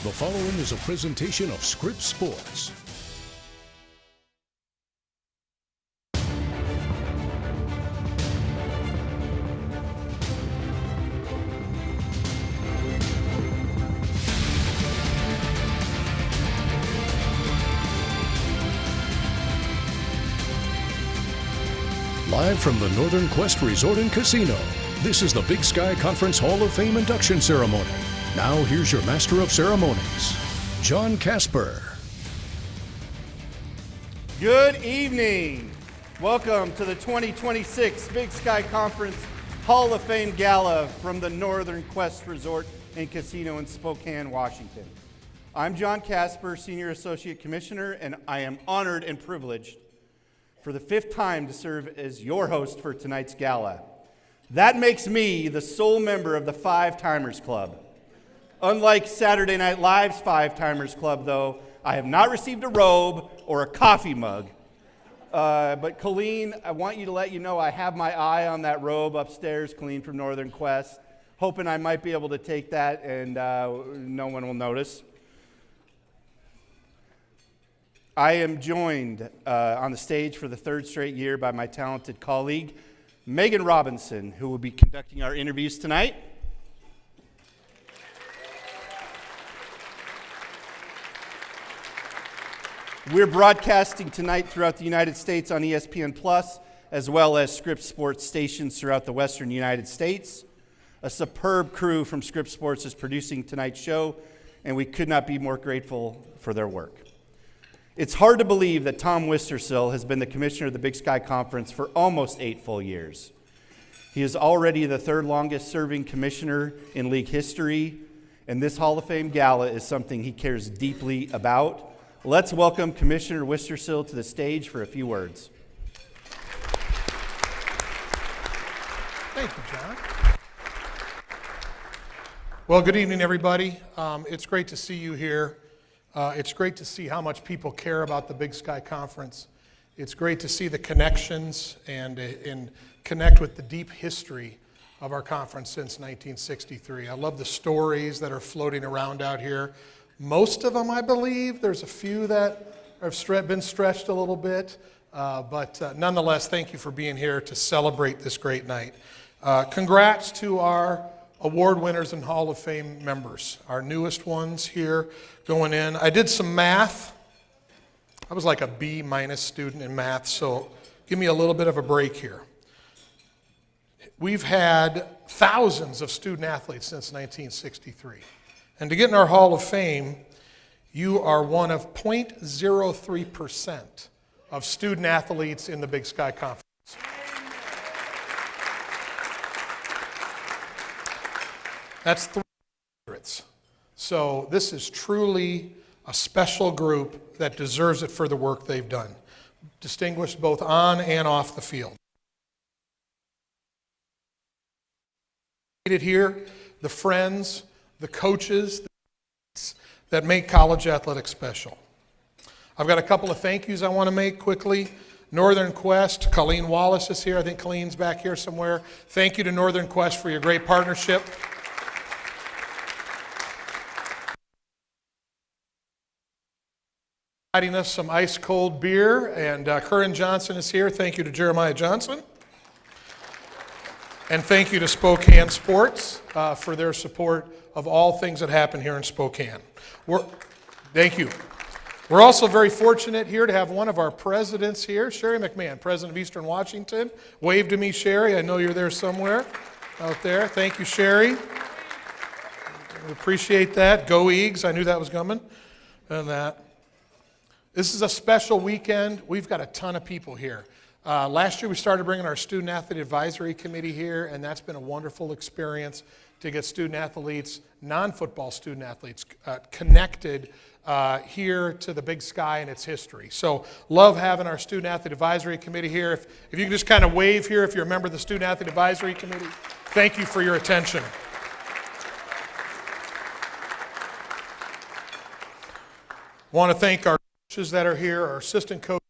The following is a presentation of Scripps Sports. Live from the Northern Quest Resort and Casino, this is the Big Sky Conference Hall of Fame induction ceremony. Now here's your Master of Ceremonies, John Casper. Good evening. Welcome to the 2026 Big Sky Conference Hall of Fame Gala from the Northern Quest Resort and Casino in Spokane, Washington. I'm John Casper, Senior Associate Commissioner, and I am honored and privileged for the fifth time to serve as your host for tonight's gala. That makes me the sole member of the Five Timers Club. Unlike Saturday Night Live's Five Timers Club, though, I have not received a robe or a coffee mug. But Colleen, I want you to let you know I have my eye on that robe upstairs, Colleen from Northern Quest, hoping I might be able to take that and no one will notice. I am joined on the stage for the third straight year by my talented colleague, Megan Robinson, who will be conducting our interviews tonight. We're broadcasting tonight throughout the United States on ESPN+, as well as Scripps Sports stations throughout the western United States. A superb crew from Scripps Sports is producing tonight's show, and we could not be more grateful for their work. It's hard to believe that Tom Wistersill has been the commissioner of the Big Sky Conference for almost 8 full years. He is already the third longest serving commissioner in league history, and this Hall of Fame Gala is something he cares deeply about. Let's welcome Commissioner Wistersill to the stage for a few words. Thank you, John. Well, good evening, everybody. It's great to see you here. It's great to see how much people care about the Big Sky Conference. It's great to see the connections and connect with the deep history of our conference since 1963. I love the stories that are floating around out here. Most of them, I believe. There's a few that have been stretched a little bit, but nonetheless, thank you for being here to celebrate this great night. Congrats to our award winners and Hall of Fame members, our newest ones here going in. I did some math. I was like a B- student in math, so give me a little bit of a break here. We've had thousands of student athletes since 1963. And to get in our Hall of Fame, you are one of 0.03% of student athletes in the Big Sky Conference. That's 300. So this is truly a special group that deserves it for the work they've done, distinguished both on and off the field. Here, the friends, the coaches that make college athletics special. I've got a couple of thank yous I want to make quickly. Northern Quest, Colleen Wallace is here. I think Colleen's back here somewhere. Thank you to Northern Quest for your great partnership. Providing us some ice cold beer, and Curran Johnson is here. Thank you to Jeremiah Johnson. And thank you to Spokane Sports for their support of all things that happen here in Spokane. Thank you. We're also very fortunate here to have one of our presidents here, Sherry McMahon, President of Eastern Washington. Wave to me, Sherry. I know you're there somewhere out there. Thank you, Sherry. We appreciate that. Go Eags. I knew that was coming. And that. This is a special weekend. We've got a ton of people here. Last year we started bringing our Student Athlete Advisory Committee here, and that's been a wonderful experience to get student athletes, non-football student athletes, connected here to the Big Sky and its history. So love having our Student Athlete Advisory Committee here. If you can just kind of wave here if you're a member of the Student Athlete Advisory Committee. Thank you for your attention. I want to thank our coaches that are here, our assistant coaches,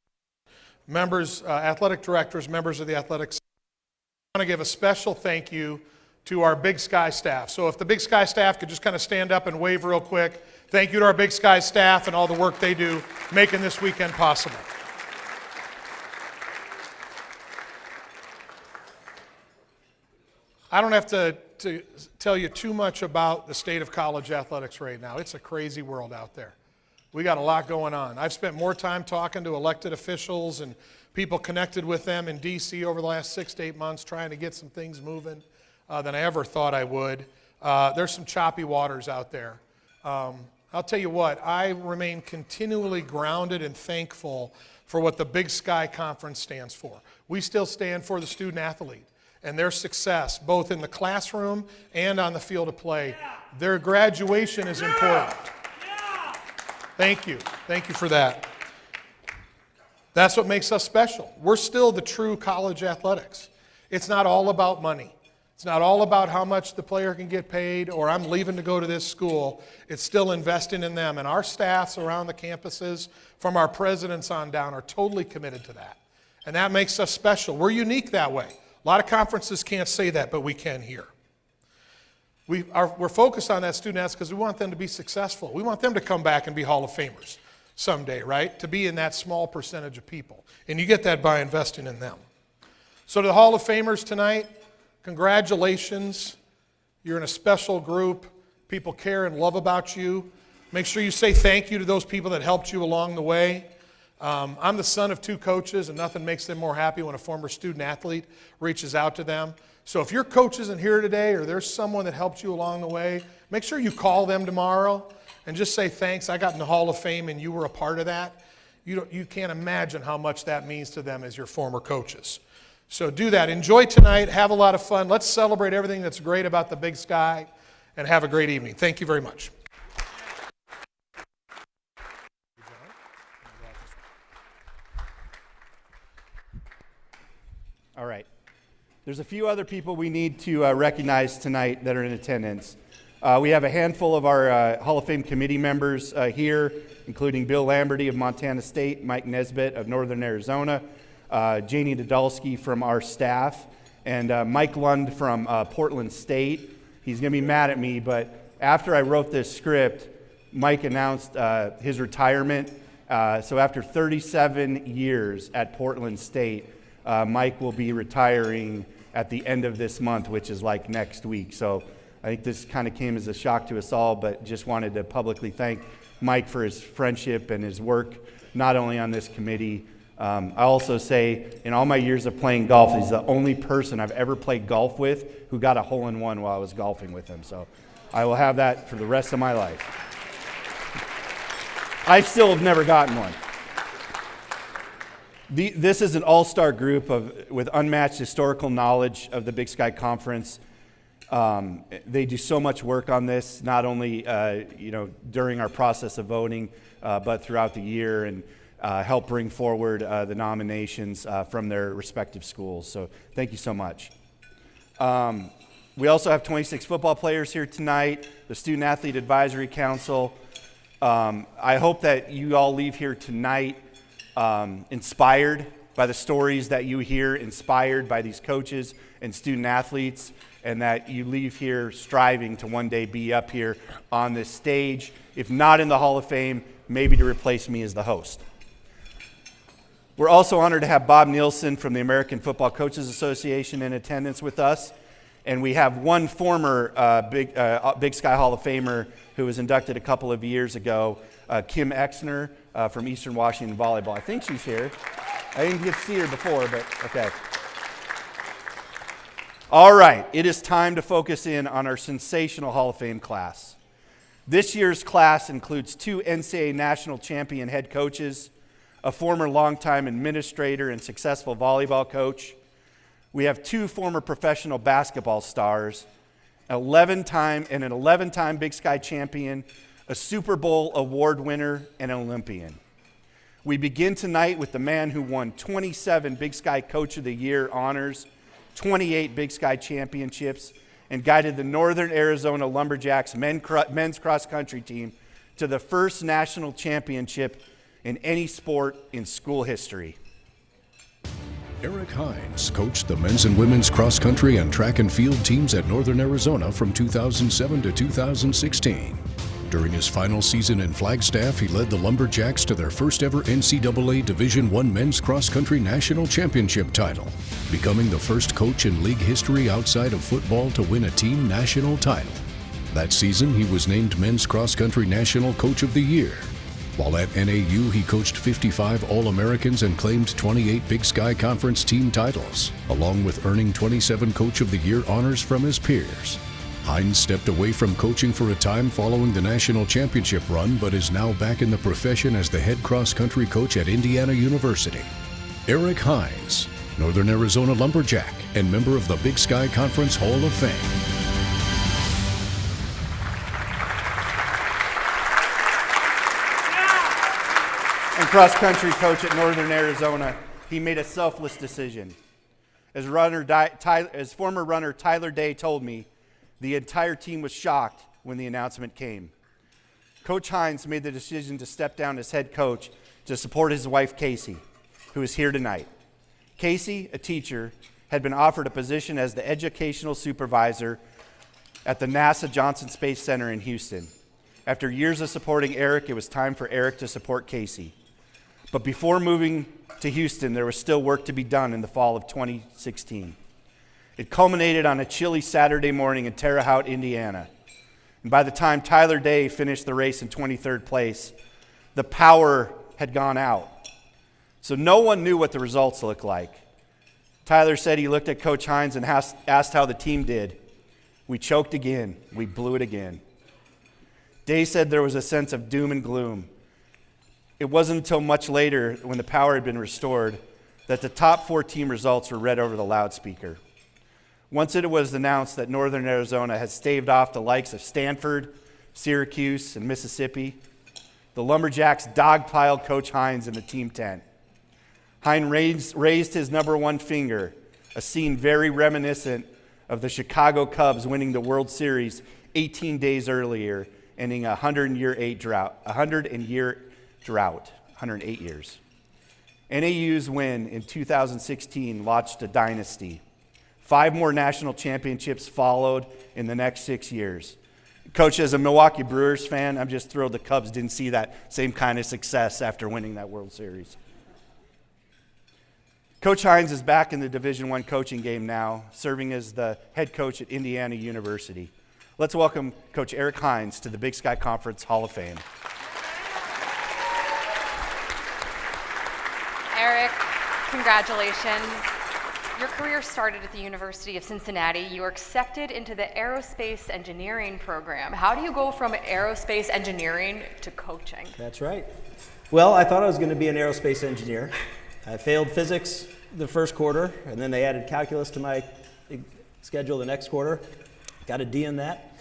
members, athletic directors, members of the athletics. I want to give a special thank you to our Big Sky staff. So if the Big Sky staff could just kind of stand up and wave real quick. Thank you to our Big Sky staff and all the work they do making this weekend possible. I don't have to tell you too much about the state of college athletics right now. It's a crazy world out there. We got a lot going on. I've spent more time talking to elected officials and people connected with them in D.C. over the last 6 to 8 months trying to get some things moving than I ever thought I would. There's some choppy waters out there. I'll tell you what, I remain continually grounded and thankful for what the Big Sky Conference stands for. We still stand for the student athlete and their success, both in the classroom and on the field of play. Their graduation is important. Thank you. Thank you for that. That's what makes us special. We're still the true college athletics. It's not all about money. It's not all about how much the player can get paid or I'm leaving to go to this school. It's still investing in them. And our staffs around the campuses, from our presidents on down, are totally committed to that. And that makes us special. We're unique that way. A lot of conferences can't say that, but we can here. We're focused on that student athletes because we want them to be successful. We want them to come back and be Hall of Famers someday, right? To be in that small percentage of people. And you get that by investing in them. So to the Hall of Famers tonight, congratulations. You're in a special group. People care and love about you. Make sure you say thank you to those people that helped you along the way. I'm the son of 2 coaches, and nothing makes them more happy when a former student athlete reaches out to them. So if your coach isn't here today or there's someone that helped you along the way, make sure you call them tomorrow and just say thanks. I got in the Hall of Fame and you were a part of that. You can't imagine how much that means to them as your former coaches. So do that. Enjoy tonight. Have a lot of fun. Let's celebrate everything that's great about the Big Sky and have a great evening. Thank you very much. All right. There's a few other people we need to recognize tonight that are in attendance. We have a handful of our Hall of Fame committee members here, including Bill Lamberty of Montana State, Mike Nesbitt of Northern Arizona, Janie Dodalski from our staff, and Mike Lund from Portland State. He's going to be mad at me, but after I wrote this script, Mike announced his retirement. So after 37 years at Portland State, Mike will be retiring at the end of this month, which is like next week. So I think this kind of came as a shock to us all, but just wanted to publicly thank Mike for his friendship and his work, not only on this committee. I also say, in all my years of playing golf, he's the only person I've ever played golf with who got a hole-in-one while I was golfing with him. So I will have that for the rest of my life. I still have never gotten one. This is an all-star group with unmatched historical knowledge of the Big Sky Conference. They do so much work on this, not only during our process of voting, but throughout the year, and help bring forward the nominations from their respective schools. So thank you so much. We also have 26 football players here tonight, the Student Athlete Advisory Council. I hope that you all leave here tonight inspired by the stories that you hear, inspired by these coaches and student athletes, and that you leave here striving to one day be up here on this stage, if not in the Hall of Fame, maybe to replace me as the host. We're also honored to have Bob Nielsen from the American Football Coaches Association in attendance with us, and we have one former Big Sky Hall of Famer who was inducted a couple of years ago, Kim Exner from Eastern Washington Volleyball. I think she's here. I didn't get to see her before, but okay. All right, it is time to focus in on our sensational Hall of Fame class. This year's class includes 2 NCAA national champion head coaches, a former longtime administrator and successful volleyball coach. We have 2 former professional basketball stars, an 11-time Big Sky champion, a Super Bowl award winner, and an Olympian. We begin tonight with the man who won 27 Big Sky Coach of the Year honors, 28 Big Sky championships, and guided the Northern Arizona Lumberjacks men's cross-country team to the first national championship in any sport in school history. Eric Hines coached the men's and women's cross country and track and field teams at Northern Arizona from 2007 to 2016. During his final season in Flagstaff, he led the Lumberjacks to their first ever NCAA Division I men's cross country national championship title, becoming the first coach in league history outside of football to win a team national title. That season, he was named Men's Cross Country National Coach of the Year. While at NAU, he coached 55 All-Americans and claimed 28 Big Sky Conference team titles, along with earning 27 Coach of the Year honors from his peers. Hines stepped away from coaching for a time following the national championship run, but is now back in the profession as the head cross-country coach at Indiana University. Eric Hines, Northern Arizona Lumberjack, and member of the Big Sky Conference Hall of Fame. And cross-country coach at Northern Arizona, he made a selfless decision. As former runner Tyler Day told me, the entire team was shocked when the announcement came. Coach Hines made the decision to step down as head coach to support his wife, Casey, who is here tonight. Casey, a teacher, had been offered a position as the educational supervisor at the NASA Johnson Space Center in Houston. After years of supporting Eric, it was time for Eric to support Casey. But before moving to Houston, there was still work to be done in the fall of 2016. It culminated on a chilly Saturday morning in Terre Haute, Indiana. And by the time Tyler Day finished the race in 23rd place, the power had gone out. So no one knew what the results looked like. Tyler said he looked at Coach Hines and asked how the team did. We choked again. We blew it again. Day said there was a sense of doom and gloom. It wasn't until much later, when the power had been restored, that the top 4 team results were read over the loudspeaker. Once it was announced that Northern Arizona had staved off the likes of Stanford, Syracuse, and Mississippi, the Lumberjacks dogpiled Coach Hines in the team tent. Hines raised his number 1 finger, a scene very reminiscent of the Chicago Cubs winning the World Series 18 days earlier, ending a 108 years. NAU's win in 2016 launched a dynasty. 5 more national championships followed in the next 6 years. Coach, as a Milwaukee Brewers fan, I'm just thrilled the Cubs didn't see that same kind of success after winning that World Series. Coach Hines is back in the Division I coaching game now, serving as the head coach at Indiana University. Let's welcome Coach Eric Hines to the Big Sky Conference Hall of Fame. Eric, congratulations. Your career started at the University of Cincinnati. You were accepted into the aerospace engineering program. How do you go from aerospace engineering to coaching? That's right. Well, I thought I was going to be an aerospace engineer. I failed physics the first quarter, and then they added calculus to my schedule the next quarter. Got a D in that.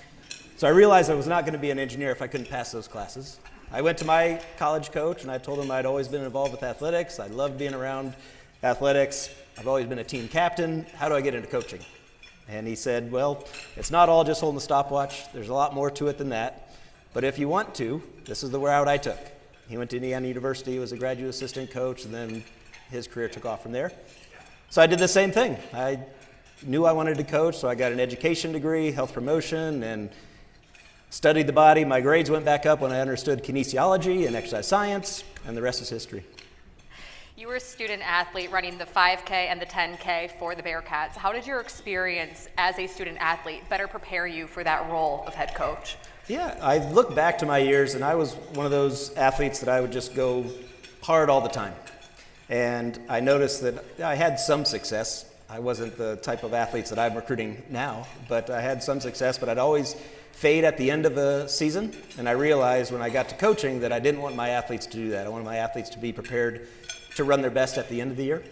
So I realized I was not going to be an engineer if I couldn't pass those classes. I went to my college coach, and I told him I'd always been involved with athletics. I loved being around athletics. I've always been a team captain. How do I get into coaching? And he said, well, it's not all just holding the stopwatch. There's a lot more to it than that. But if you want to, this is the route I took. He went to Indiana University, was a graduate assistant coach, and then his career took off from there. So I did the same thing. I knew I wanted to coach, so I got an education degree, health promotion, and studied the body. My grades went back up when I understood kinesiology and exercise science, and the rest is history. You were a student athlete running the 5K and the 10K for the Bearcats. How did your experience as a student athlete better prepare you for that role of head coach? Yeah, I look back to my years, and I was one of those athletes that I would just go hard all the time. And I noticed that I had some success. I wasn't the type of athletes that I'm recruiting now, but I had some success, but I'd always fade at the end of a season. And I realized when I got to coaching that I didn't want my athletes to do that. I wanted my athletes to be prepared to run their best at the end of the year.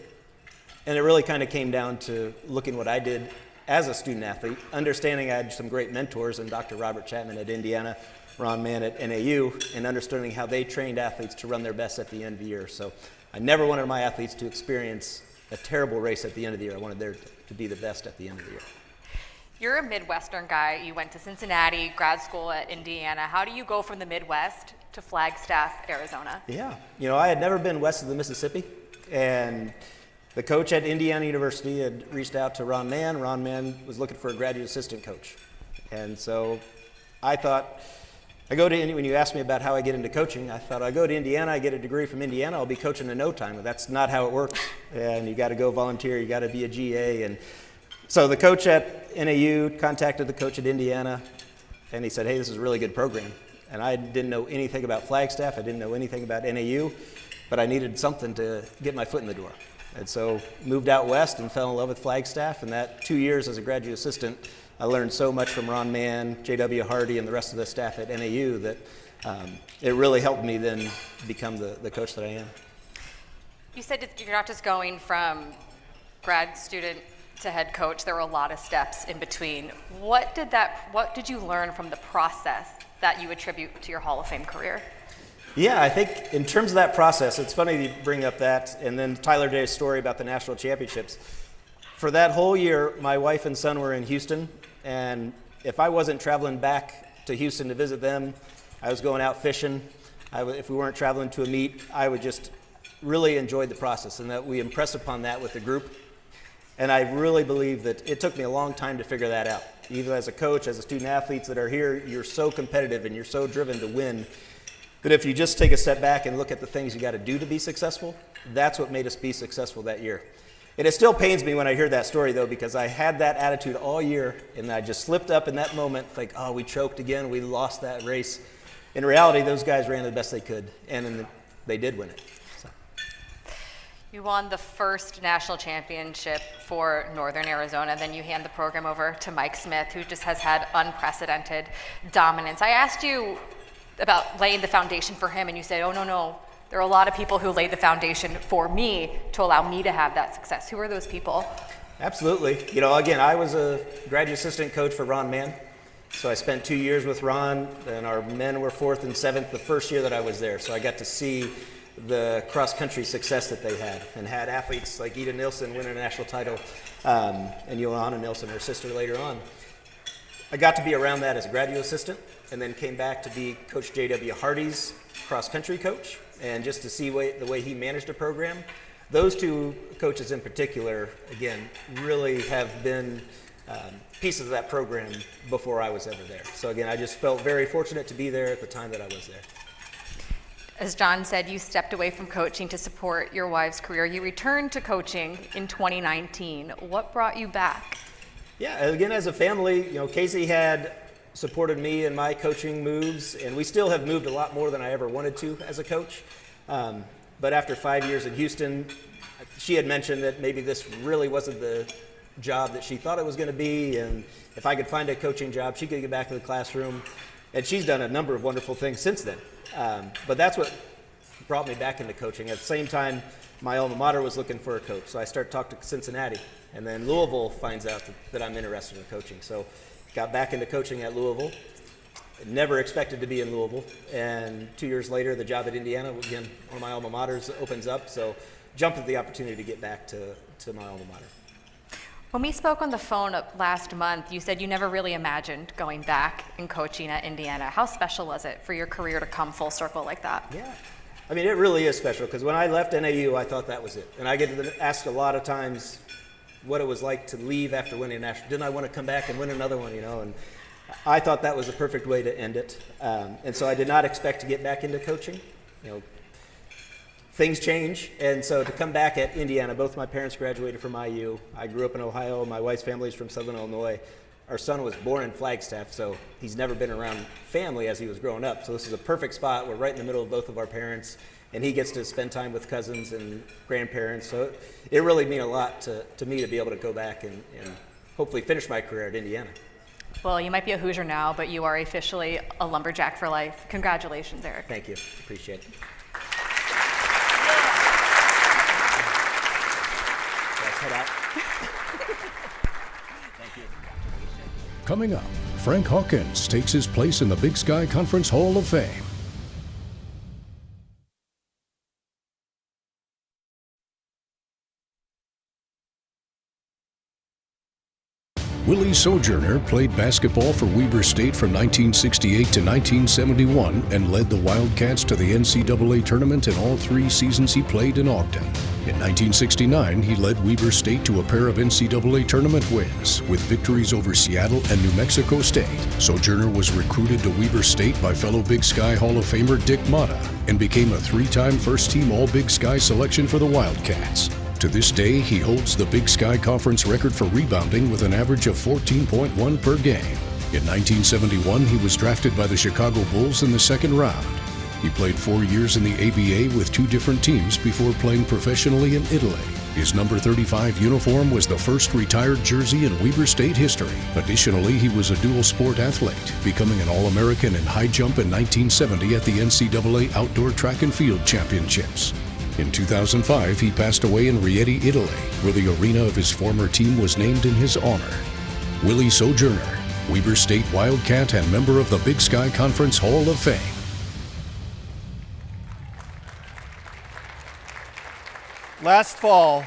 And it really kind of came down to looking what I did as a student athlete, understanding I had some great mentors in Dr. Robert Chapman at Indiana, Ron Mann at NAU, and understanding how they trained athletes to run their best at the end of the year. So I never wanted my athletes to experience a terrible race at the end of the year. I wanted them to be the best at the end of the year. You're a Midwestern guy. You went to Cincinnati, grad school at Indiana. How do you go from the Midwest to Flagstaff, Arizona? Yeah, I had never been west of the Mississippi, and The coach at Indiana University had reached out to Ron Mann. Ron Mann was looking for a graduate assistant coach. And so I thought, when you asked me about how I get into coaching, I thought I go to Indiana, I get a degree from Indiana, I'll be coaching in no time. But that's not how it works. And you got to go volunteer, you got to be a GA. And so the coach at NAU contacted the coach at Indiana, and he said, hey, this is a really good program. And I didn't know anything about Flagstaff, I didn't know anything about NAU, but I needed something to get my foot in the door. And so moved out west and fell in love with Flagstaff, and that 2 years as a graduate assistant, I learned so much from Ron Mann, J.W. Hardy, and the rest of the staff at NAU that it really helped me then become the coach that I am. You said that you're not just going from grad student to head coach. There were a lot of steps in between. What did you learn from the process that you attribute to your Hall of Fame career? Yeah, I think in terms of that process, it's funny you bring up that, and then Tyler Day's story about the national championships. For that whole year, my wife and son were in Houston, and if I wasn't traveling back to Houston to visit them, I was going out fishing. If we weren't traveling to a meet, I would just really enjoy the process, and that we impress upon that with the group. And I really believe that it took me a long time to figure that out. Even as a coach, as a student athletes that are here, you're so competitive and you're so driven to win that if you just take a step back and look at the things you got to do to be successful, that's what made us be successful that year. And it still pains me when I hear that story, though, because I had that attitude all year, and I just slipped up in that moment, like, oh, we choked again, we lost that race. In reality, those guys ran the best they could, and they did win it. So. You won the first national championship for Northern Arizona, then you hand the program over to Mike Smith, who just has had unprecedented dominance. I asked you about laying the foundation for him, and you said, oh, no, there are a lot of people who laid the foundation for me to allow me to have that success. Who are those people? Absolutely. Again, I was a graduate assistant coach for Ron Mann, so I spent 2 years with Ron, and our men were 4th and 7th the first year that I was there, so I got to see the cross-country success that they had, and had athletes like Ida Nilsson win a national title, and Johanna Nilsson, her sister, later on. I got to be around that as a graduate assistant, and then came back to be Coach J.W. Hardy's cross-country coach, and just to see the way he managed a program. Those two coaches in particular, again, really have been pieces of that program before I was ever there. So again, I just felt very fortunate to be there at the time that I was there. As John said, you stepped away from coaching to support your wife's career. You returned to coaching in 2019. What brought you back? Yeah, again, as a family, Casey had supported me in my coaching moves, and we still have moved a lot more than I ever wanted to as a coach. But after 5 years in Houston, she had mentioned that maybe this really wasn't the job that she thought it was going to be, and if I could find a coaching job, she could get back to the classroom. And she's done a number of wonderful things since then. But that's what brought me back into coaching. At the same time, my alma mater was looking for a coach, so I started talking to Cincinnati. And then Louisville finds out that I'm interested in coaching. So got back into coaching at Louisville. Never expected to be in Louisville. And 2 years later, the job at Indiana, again, one of my alma maters, opens up. So jumped at the opportunity to get back to my alma mater. When we spoke on the phone last month, you said you never really imagined going back and coaching at Indiana. How special was it for your career to come full circle like that? Yeah. I mean, it really is special, because when I left NAU, I thought that was it. And I get asked a lot of times what it was like to leave after winning a national. Didn't I want to come back and win another one, And I thought that was the perfect way to end it. And so I did not expect to get back into coaching. Things change, and so to come back at Indiana, both my parents graduated from IU. I grew up in Ohio. My wife's family is from Southern Illinois. Our son was born in Flagstaff, so he's never been around family as he was growing up. So this is a perfect spot. We're right in the middle of both of our parents, and he gets to spend time with cousins and grandparents. So it really means a lot to me to be able to go back and hopefully finish my career at Indiana. Well, you might be a Hoosier now, but you are officially a lumberjack for life. Congratulations, Eric. Thank you. Appreciate it. Thank you. Coming up, Frank Hawkins takes his place in the Big Sky Conference Hall of Fame. Willie Sojourner played basketball for Weber State from 1968 to 1971 and led the Wildcats to the NCAA tournament in all 3 seasons he played in Ogden. In 1969, he led Weber State to a pair of NCAA tournament wins, with victories over Seattle and New Mexico State. Sojourner was recruited to Weber State by fellow Big Sky Hall of Famer Dick Motta and became a 3-time first-team All-Big Sky selection for the Wildcats. To this day, he holds the Big Sky Conference record for rebounding with an average of 14.1 per game. In 1971, he was drafted by the Chicago Bulls in the 2nd round. He played 4 years in the ABA with 2 different teams before playing professionally in Italy. His number 35 uniform was the first retired jersey in Weber State history. Additionally, he was a dual-sport athlete, becoming an All-American in high jump in 1970 at the NCAA Outdoor Track and Field Championships. In 2005, he passed away in Rieti, Italy, where the arena of his former team was named in his honor. Willie Sojourner, Weber State Wildcat and member of the Big Sky Conference Hall of Fame. Last fall,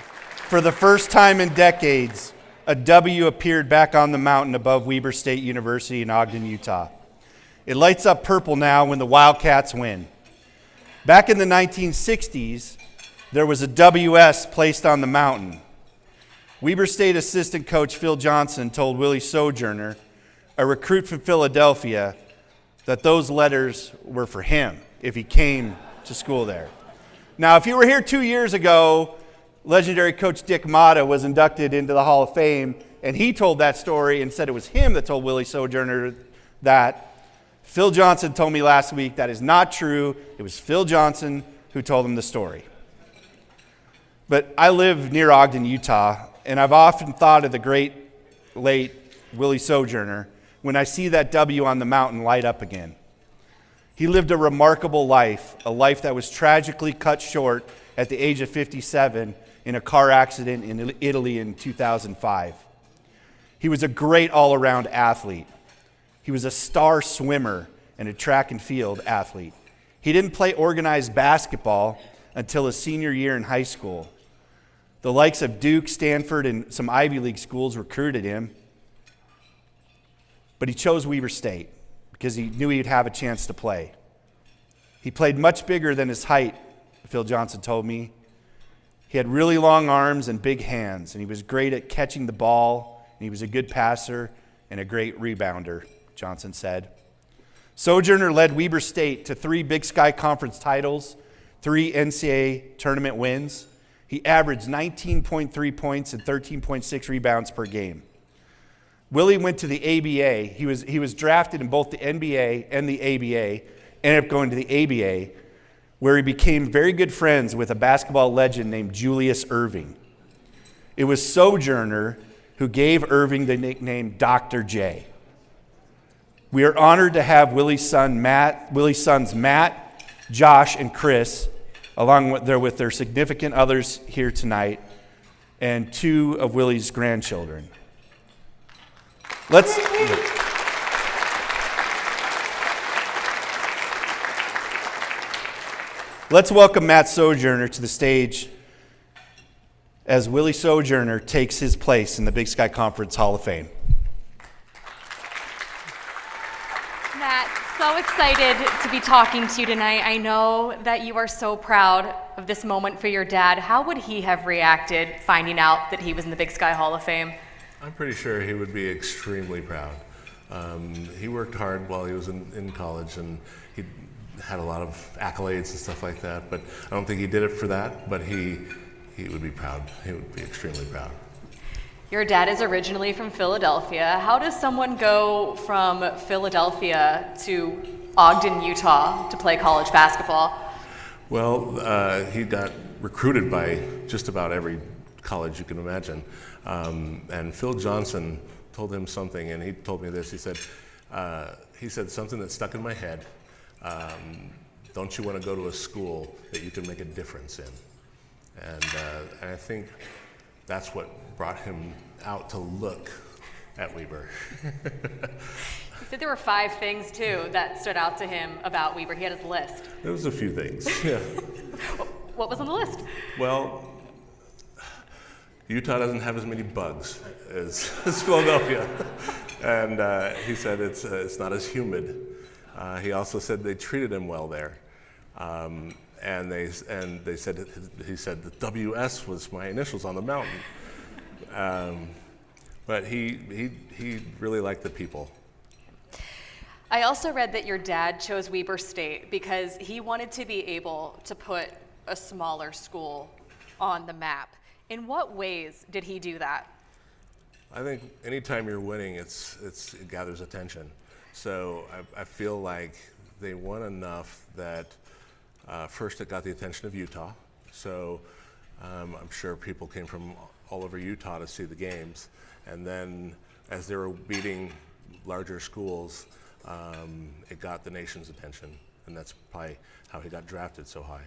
for the first time in decades, a W appeared back on the mountain above Weber State University in Ogden, Utah. It lights up purple now when the Wildcats win. Back in the 1960s, there was a WS placed on the mountain. Weber State assistant coach Phil Johnson told Willie Sojourner, a recruit from Philadelphia, that those letters were for him if he came to school there. Now, if you were here 2 years ago, legendary coach Dick Motta was inducted into the Hall of Fame, and he told that story and said it was him that told Willie Sojourner that. Phil Johnson told me last week that is not true. It was Phil Johnson who told him the story. But I live near Ogden, Utah, and I've often thought of the great late Willie Sojourner when I see that W on the mountain light up again. He lived a remarkable life, a life that was tragically cut short at the age of 57 in a car accident in Italy in 2005. He was a great all-around athlete. He was a star swimmer and a track and field athlete. He didn't play organized basketball until his senior year in high school. The likes of Duke, Stanford, and some Ivy League schools recruited him. But he chose Weber State because he knew he'd have a chance to play. He played much bigger than his height, Phil Johnson told me. He had really long arms and big hands, and he was great at catching the ball, and he was a good passer and a great rebounder, Johnson said. Sojourner led Weber State to 3 Big Sky Conference titles, 3 NCAA tournament wins. He averaged 19.3 points and 13.6 rebounds per game. Willie went to the ABA. He was drafted in both the NBA and the ABA, ended up going to the ABA, where he became very good friends with a basketball legend named Julius Erving. It was Sojourner who gave Irving the nickname Dr. J. We are honored to have Willie's sons Matt, Josh, and Chris, along with their significant others here tonight, and 2 of Willie's grandchildren. Let's welcome Matt Sojourner to the stage as Willie Sojourner takes his place in the Big Sky Conference Hall of Fame. Matt, so excited to be talking to you tonight. I know that you are so proud of this moment for your dad. How would he have reacted finding out that he was in the Big Sky Hall of Fame? I'm pretty sure he would be extremely proud. He worked hard while he was in college, and he had a lot of accolades and stuff like that, but I don't think he did it for that, but he would be proud. He would be extremely proud. Your dad is originally from Philadelphia. How does someone go from Philadelphia to Ogden, Utah to play college basketball? Well, he got recruited by just about every college you can imagine. And Phil Johnson told him something, and he told me this. He said something that stuck in my head. Don't you want to go to a school that you can make a difference in? And I think that's what brought him out to look at Weber. He said there were 5 things, too, that stood out to him about Weber. He had his list. There was a few things, yeah. What was on the list? Well, Utah doesn't have as many bugs as Philadelphia. And he said it's not as humid. He also said they treated him well there. And they said, he said the WS was my initials on the mountain. But he really liked the people. I also read that your dad chose Weber State because he wanted to be able to put a smaller school on the map. In what ways did he do that? I think anytime you're winning, it gathers attention. So I feel like they won enough that first it got the attention of Utah. So I'm sure people came from all over Utah to see the games. And then as they were beating larger schools, it got the nation's attention. And that's probably how he got drafted so high.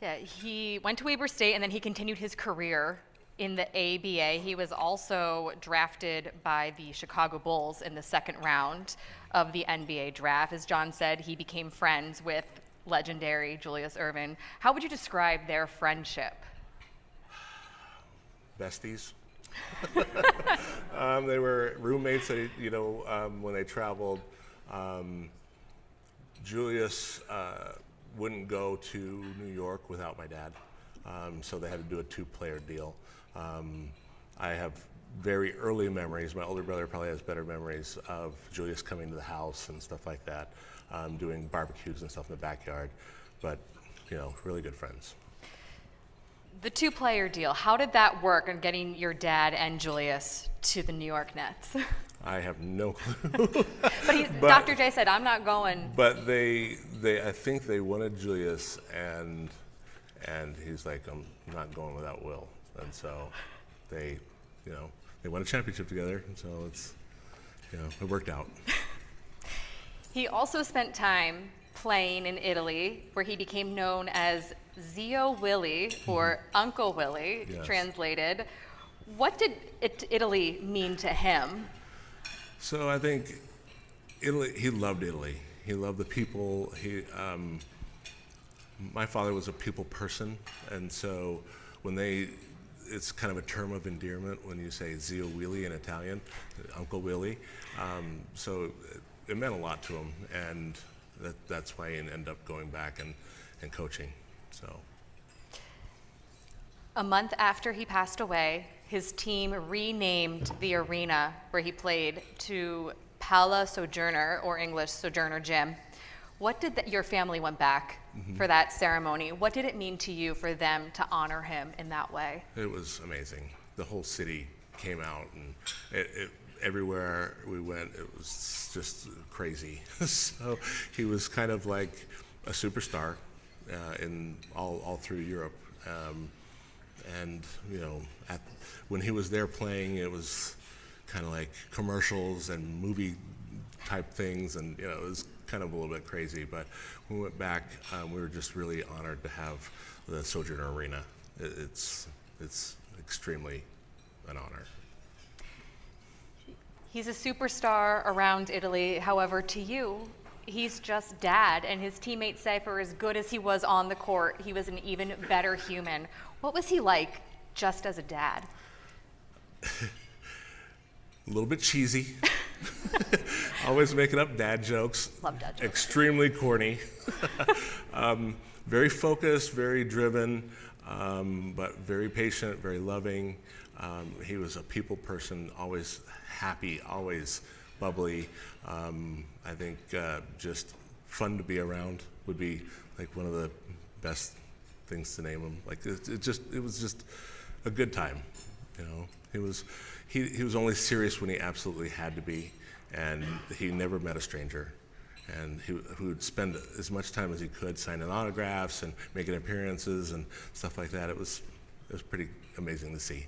Yeah, he went to Weber State and then he continued his career in the ABA. He was also drafted by the Chicago Bulls in the second round of the NBA draft. As John said, he became friends with legendary Julius Erving. How would you describe their friendship? Besties. They were roommates, when they traveled. Julius wouldn't go to New York without my dad, so they had to do a two-player deal. I have very early memories. My older brother probably has better memories of Julius coming to the house and stuff like that, doing barbecues and stuff in the backyard, but really good friends. The two-player deal, how did that work in getting your dad and Julius to the New York Nets? I have no clue. But Dr. J said, I'm not going. But I think they wanted Julius, and he's like, I'm not going without Will. And so they won a championship together, and so it worked out. He also spent time playing in Italy, where he became known as Zio Willie, or Uncle Willie, Yes. translated. What did Italy mean to him? So I think Italy. He loved Italy. He loved the people. My father was a people person, and so it's kind of a term of endearment when you say Zio Willie in Italian, Uncle Willie. So it meant a lot to him, and that's why he ended up going back and coaching. So. A month after he passed away, his team renamed the arena where he played to Pala Sojourner, or English Sojourner Gym. What did your family went back for that ceremony? What did it mean to you for them to honor him in that way? It was amazing. The whole city came out, and everywhere we went, it was just crazy. So he was kind of like a superstar in all through Europe. And when he was there playing, it was kind of like commercials and movie type things, and it was kind of a little bit crazy. But when we went back, we were just really honored to have the Sojourner Arena. It's extremely an honor. He's a superstar around Italy. However, to you, he's just dad, and his teammates say for as good as he was on the court, he was an even better human. What was he like just as a dad? A little bit cheesy. Always making up dad jokes. Love dad jokes. Extremely corny. Very focused, very driven, but very patient, very loving. He was a people person, always happy, always bubbly. I think just fun to be around would be like one of the best things to name him. Like it was just a good time. He was only serious when he absolutely had to be, and he never met a stranger. And he would spend as much time as he could signing autographs and making appearances and stuff like that. It was pretty amazing to see.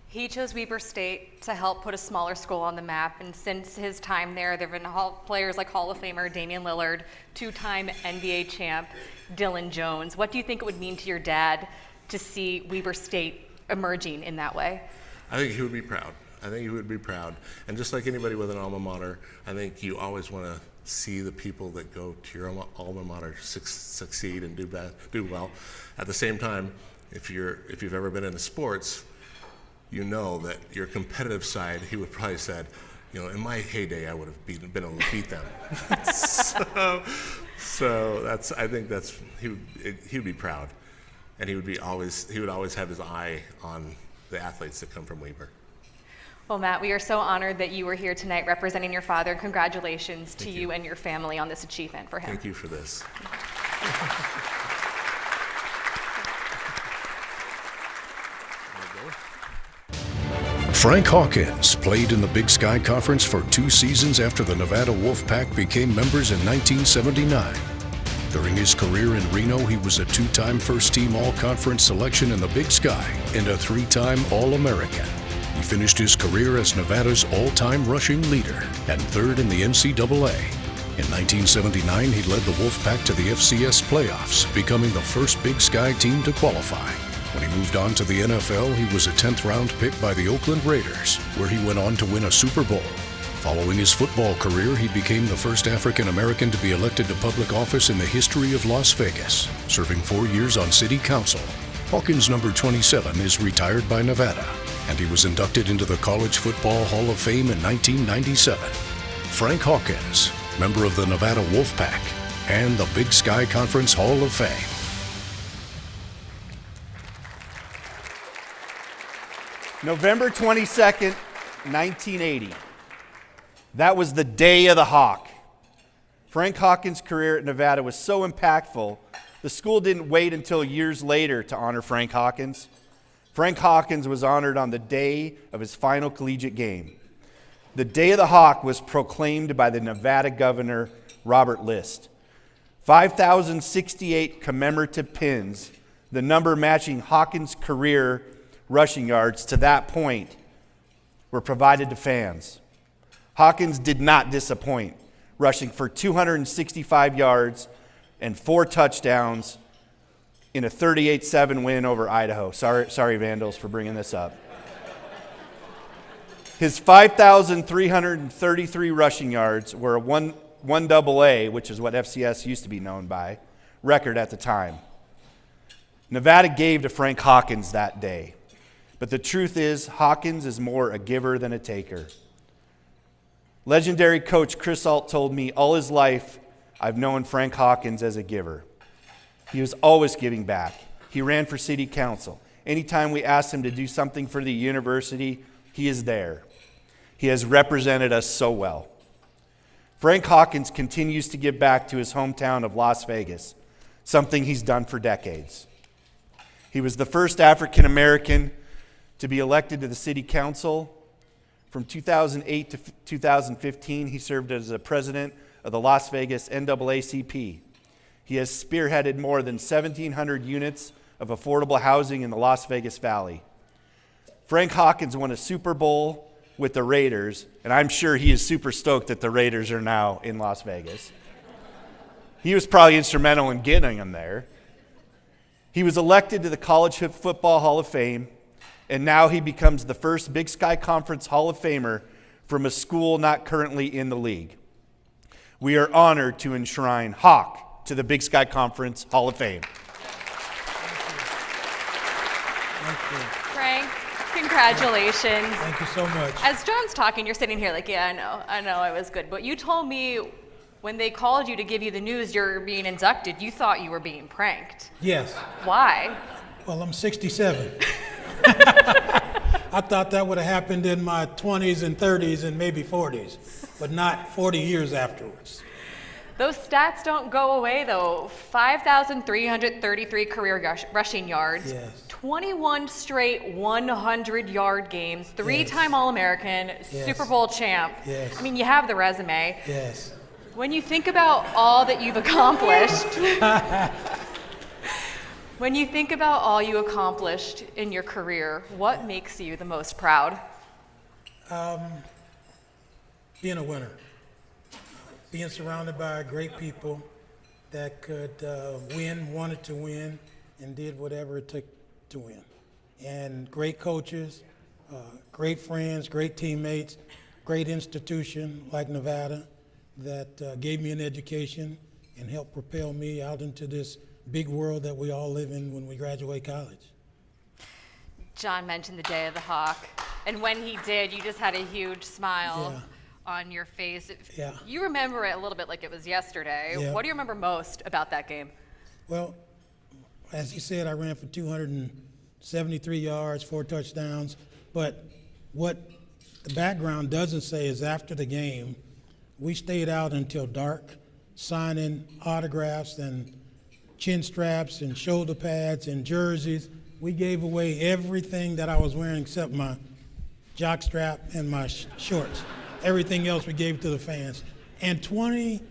He chose Weber State to help put a smaller school on the map, and since his time there have been players like Hall of Famer Damian Lillard, two-time NBA champ Dylan Jones. What do you think it would mean to your dad to see Weber State emerging in that way? I think he would be proud. And just like anybody with an alma mater, I think you always want to see the people that go to your alma mater succeed and do well. At the same time, if you've ever been into sports, you know that your competitive side, he would probably said, in my heyday, I would have been able to beat them. so I think he would be proud, and he would always have his eye on the athletes that come from Weber. Well, Matt, we are so honored that you were here tonight representing your father. Congratulations to you and your family on this achievement for him. Thank you for this. Frank Hawkins played in the Big Sky Conference for 2 seasons after the Nevada Wolfpack became members in 1979. During his career in Reno, he was a 2-time first-team All-Conference selection in the Big Sky and a 3-time All-American. He finished his career as Nevada's all-time rushing leader and 3rd in the NCAA. In 1979, he led the Wolfpack to the FCS playoffs, becoming the first Big Sky team to qualify. When he moved on to the NFL, he was a 10th-round pick by the Oakland Raiders, where he went on to win a Super Bowl. Following his football career, he became the first African-American to be elected to public office in the history of Las Vegas, serving 4 years on city council. Hawkins, number 27, is retired by Nevada, and he was inducted into the College Football Hall of Fame in 1997. Frank Hawkins, member of the Nevada Wolfpack and the Big Sky Conference Hall of Fame. November 22nd, 1980. That was the day of the Hawk. Frank Hawkins' career at Nevada was so impactful, the school didn't wait until years later to honor Frank Hawkins. Frank Hawkins was honored on the day of his final collegiate game. The Day of the Hawk was proclaimed by the Nevada governor, Robert List. 5,068 commemorative pins, the number matching Hawkins' career rushing yards to that point, were provided to fans. Hawkins did not disappoint, rushing for 265 yards and 4 touchdowns in a 38-7 win over Idaho. Sorry, Vandals, for bringing this up. His 5,333 rushing yards were a 1AA, which is what FCS used to be known by, record at the time. Nevada gave to Frank Hawkins that day. But the truth is, Hawkins is more a giver than a taker. Legendary coach Chris Alt told me all his life I've known Frank Hawkins as a giver. He was always giving back. He ran for city council. Anytime we asked him to do something for the university, he is there. He has represented us so well. Frank Hawkins continues to give back to his hometown of Las Vegas, something he's done for decades. He was the first African American to be elected to the city council. From 2008 to 2015, he served as the president of the Las Vegas NAACP. He has spearheaded more than 1,700 units of affordable housing in the Las Vegas Valley. Frank Hawkins won a Super Bowl with the Raiders, and I'm sure he is super stoked that the Raiders are now in Las Vegas. He was probably instrumental in getting them there. He was elected to the College Football Hall of Fame, and now he becomes the first Big Sky Conference Hall of Famer from a school not currently in the league. We are honored to enshrine Hawk to the Big Sky Conference Hall of Fame. Frank, congratulations. Thank you so much. As John's talking, you're sitting here like, yeah, I know, I was good. But you told me when they called you to give you the news you're being inducted, you thought you were being pranked. Yes. Why? Well, I'm 67. I thought that would have happened in my 20s and 30s and maybe 40s, but not 40 years afterwards. Those stats don't go away, though. 5,333 career rushing yards, Yes. 21 straight 100-yard games, 3-time All-American, Yes. Super Bowl champ. Yes. I mean, you have the resume. Yes. When you think about all that you've accomplished, when you think about all you accomplished in your career, what makes you the most proud? Being a winner. Being surrounded by great people that could win, wanted to win, and did whatever it took to win. And great coaches, great friends, great teammates, great institution like Nevada that gave me an education and helped propel me out into this big world that we all live in when we graduate college. John mentioned the Day of the Hawk, and when he did, you just had a huge smile on your face. Yeah. You remember it a little bit like it was yesterday. Yeah. What do you remember most about that game? Well, as he said, I ran for 273 yards, 4 touchdowns. But what the background doesn't say is after the game, we stayed out until dark, signing autographs and chin straps and shoulder pads and jerseys. We gave away everything that I was wearing except my jock strap and my shorts. Everything else we gave to the fans. And 30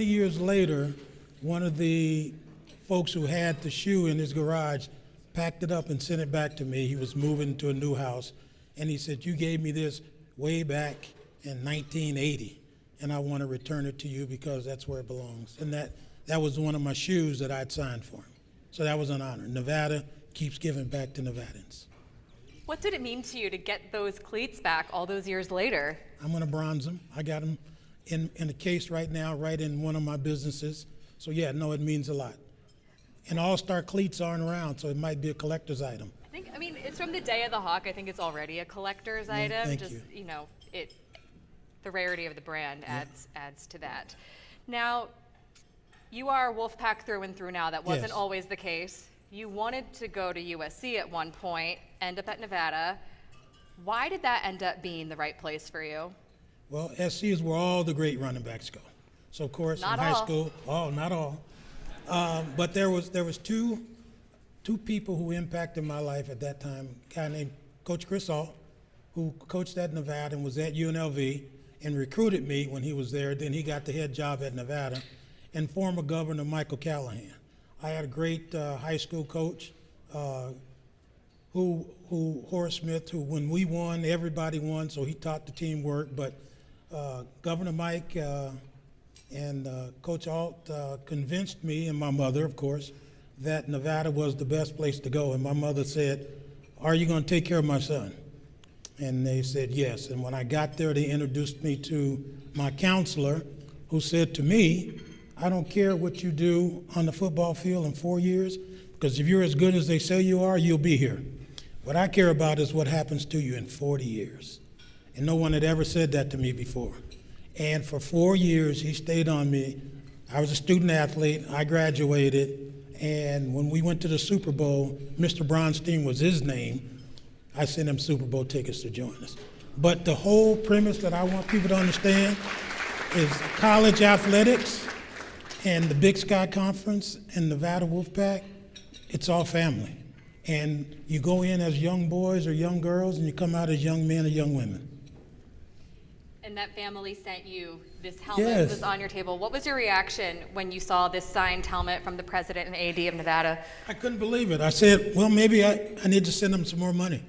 years later, one of the folks who had the shoe in his garage packed it up and sent it back to me. He was moving to a new house. And he said, "You gave me this way back in 1980, and I want to return it to you because that's where it belongs." And that was one of my shoes that I'd signed for him. So that was an honor. Nevada keeps giving back to Nevadans. What did it mean to you to get those cleats back all those years later? I'm going to bronze them. I got them in a case right now, right in one of my businesses. So yeah, no, it means a lot. And All-Star cleats aren't around, so it might be a collector's item. I mean, it's from the Day of the Hawk. I think it's already a collector's item. Thank Just, you. The rarity of the brand adds to that. Now, you are Wolfpack through and through now. That wasn't Yes. always the case. You wanted to go to USC at one point, end up at Nevada. Why did that end up being the right place for you? Well, SC is where all the great running backs go. So of course, Not in high all. school, not all. But there was two people who impacted my life at that time. A guy named Coach Chris Ault, who coached at Nevada and was at UNLV and recruited me when he was there. Then he got the head job at Nevada. And former Governor Michael Callahan. I had a great high school coach, Horace Smith, who when we won, everybody won, so he taught the teamwork. But Governor Mike and Coach Ault convinced me and my mother, of course, that Nevada was the best place to go. And my mother said, "Are you going to take care of my son?" And they said yes. And when I got there, they introduced me to my counselor, who said to me, "I don't care what you do on the football field in 4 years, because if you're as good as they say you are, you'll be here. What I care about is what happens to you in 40 years. And no one had ever said that to me before. And for 4 years, he stayed on me. I was a student athlete. I graduated. And when we went to the Super Bowl, Mr. Bronstein was his name. I sent him Super Bowl tickets to join us. But the whole premise that I want people to understand is college athletics and the Big Sky Conference and Nevada Wolfpack, it's all family. And you go in as young boys or young girls, and you come out as young men or young women. And that family sent you this helmet. Yes. It was on your table. What was your reaction when you saw this signed helmet from the president and AD of Nevada? I couldn't believe it. I said, well, maybe I need to send them some more money.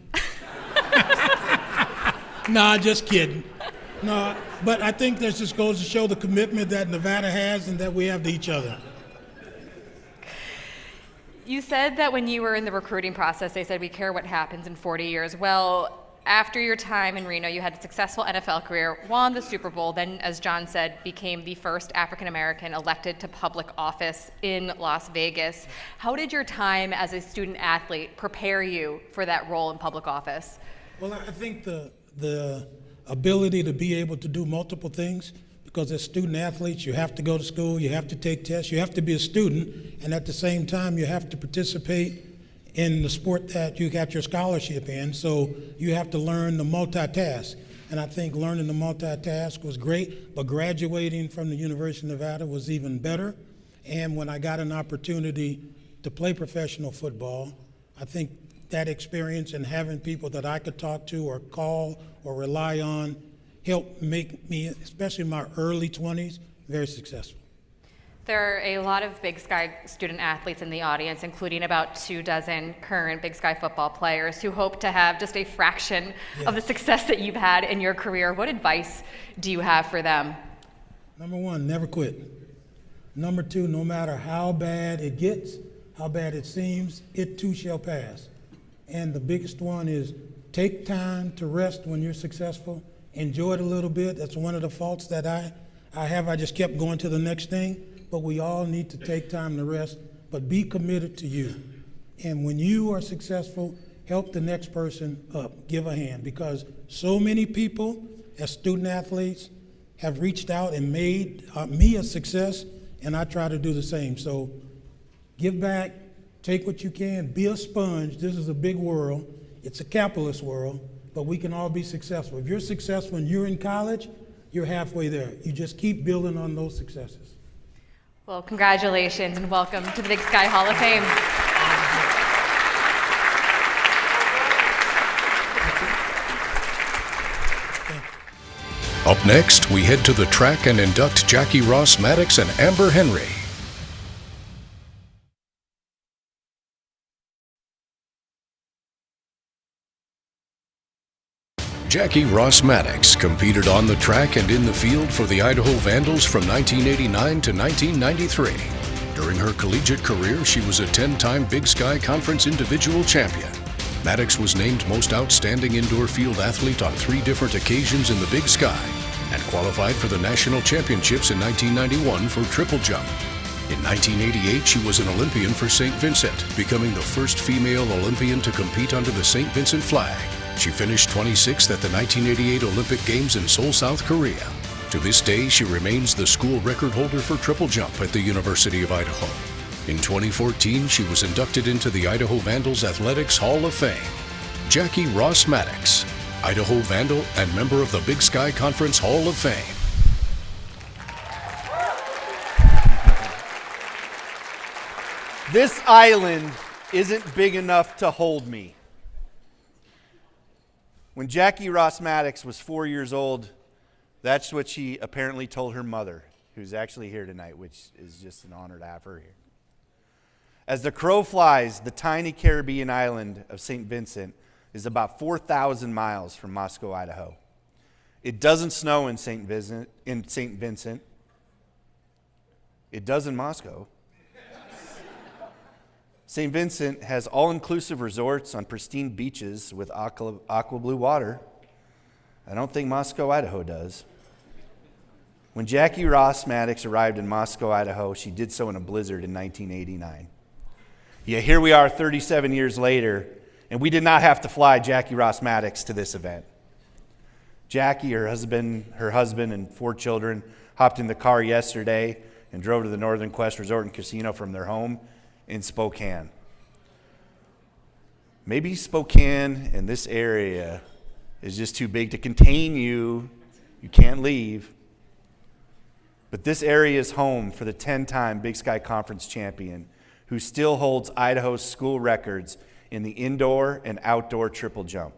Nah, just kidding. No, but I think this just goes to show the commitment that Nevada has and that we have to each other. You said that when you were in the recruiting process, they said, we care what happens in 40 years. Well, after your time in Reno, you had a successful NFL career, won the Super Bowl, then, as John said, became the first African-American elected to public office in Las Vegas. How did your time as a student athlete prepare you for that role in public office? Well, I think the ability to be able to do multiple things, because as student athletes, you have to go to school, you have to take tests, you have to be a student, and at the same time, you have to participate in the sport that you got your scholarship in, so you have to learn the multitask. And I think learning the multitask was great, but graduating from the University of Nevada was even better. And when I got an opportunity to play professional football, I think that experience and having people that I could talk to or call or rely on helped make me, especially in my early 20s, very successful. There are a lot of Big Sky student athletes in the audience, including about 24 current Big Sky football players who hope to have just a fraction of the success that you've had in your career. What advice do you have for them? Number one, never quit. Number two, no matter how bad it gets, how bad it seems, it too shall pass. And the biggest one is take time to rest when you're successful. Enjoy it a little bit. That's one of the faults that I have. I just kept going to the next thing. But we all need to take time to rest, but be committed to you. And when you are successful, help the next person up, give a hand, because so many people as student athletes have reached out and made me a success, and I try to do the same. So give back, take what you can, be a sponge. This is a big world. It's a capitalist world, but we can all be successful. If you're successful and you're in college, you're halfway there. You just keep building on those successes. Well, congratulations and welcome to the Big Sky Hall of Fame. Up next, we head to the track and induct Jackie Ross Maddox and Amber Henry. Jackie Ross Maddox competed on the track and in the field for the Idaho Vandals from 1989 to 1993. During her collegiate career, she was a 10-time Big Sky Conference individual champion. Maddox was named Most Outstanding Indoor Field Athlete on 3 different occasions in the Big Sky and qualified for the National Championships in 1991 for triple jump. In 1988, she was an Olympian for St. Vincent, becoming the first female Olympian to compete under the St. Vincent flag. She finished 26th at the 1988 Olympic Games in Seoul, South Korea. To this day, she remains the school record holder for triple jump at the University of Idaho. In 2014, she was inducted into the Idaho Vandals Athletics Hall of Fame. Jackie Ross Maddox, Idaho Vandal and member of the Big Sky Conference Hall of Fame. This island isn't big enough to hold me. When Jackie Ross Maddox was 4 years old, that's what she apparently told her mother, who's actually here tonight, which is just an honor to have her here. As the crow flies, the tiny Caribbean island of St. Vincent is about 4,000 miles from Moscow, Idaho. It doesn't snow in St. Vincent. It does in Moscow. St. Vincent has all-inclusive resorts on pristine beaches with aqua blue water. I don't think Moscow, Idaho does. When Jackie Ross Maddox arrived in Moscow, Idaho, she did so in a blizzard in 1989. Yet here we are 37 years later, and we did not have to fly Jackie Ross Maddox to this event. Jackie, her husband, and 4 children hopped in the car yesterday and drove to the Northern Quest Resort and Casino from their home in Spokane. Maybe Spokane and this area is just too big to contain you. You can't leave. But this area is home for the 10-time Big Sky Conference champion who still holds Idaho's school records in the indoor and outdoor triple jump.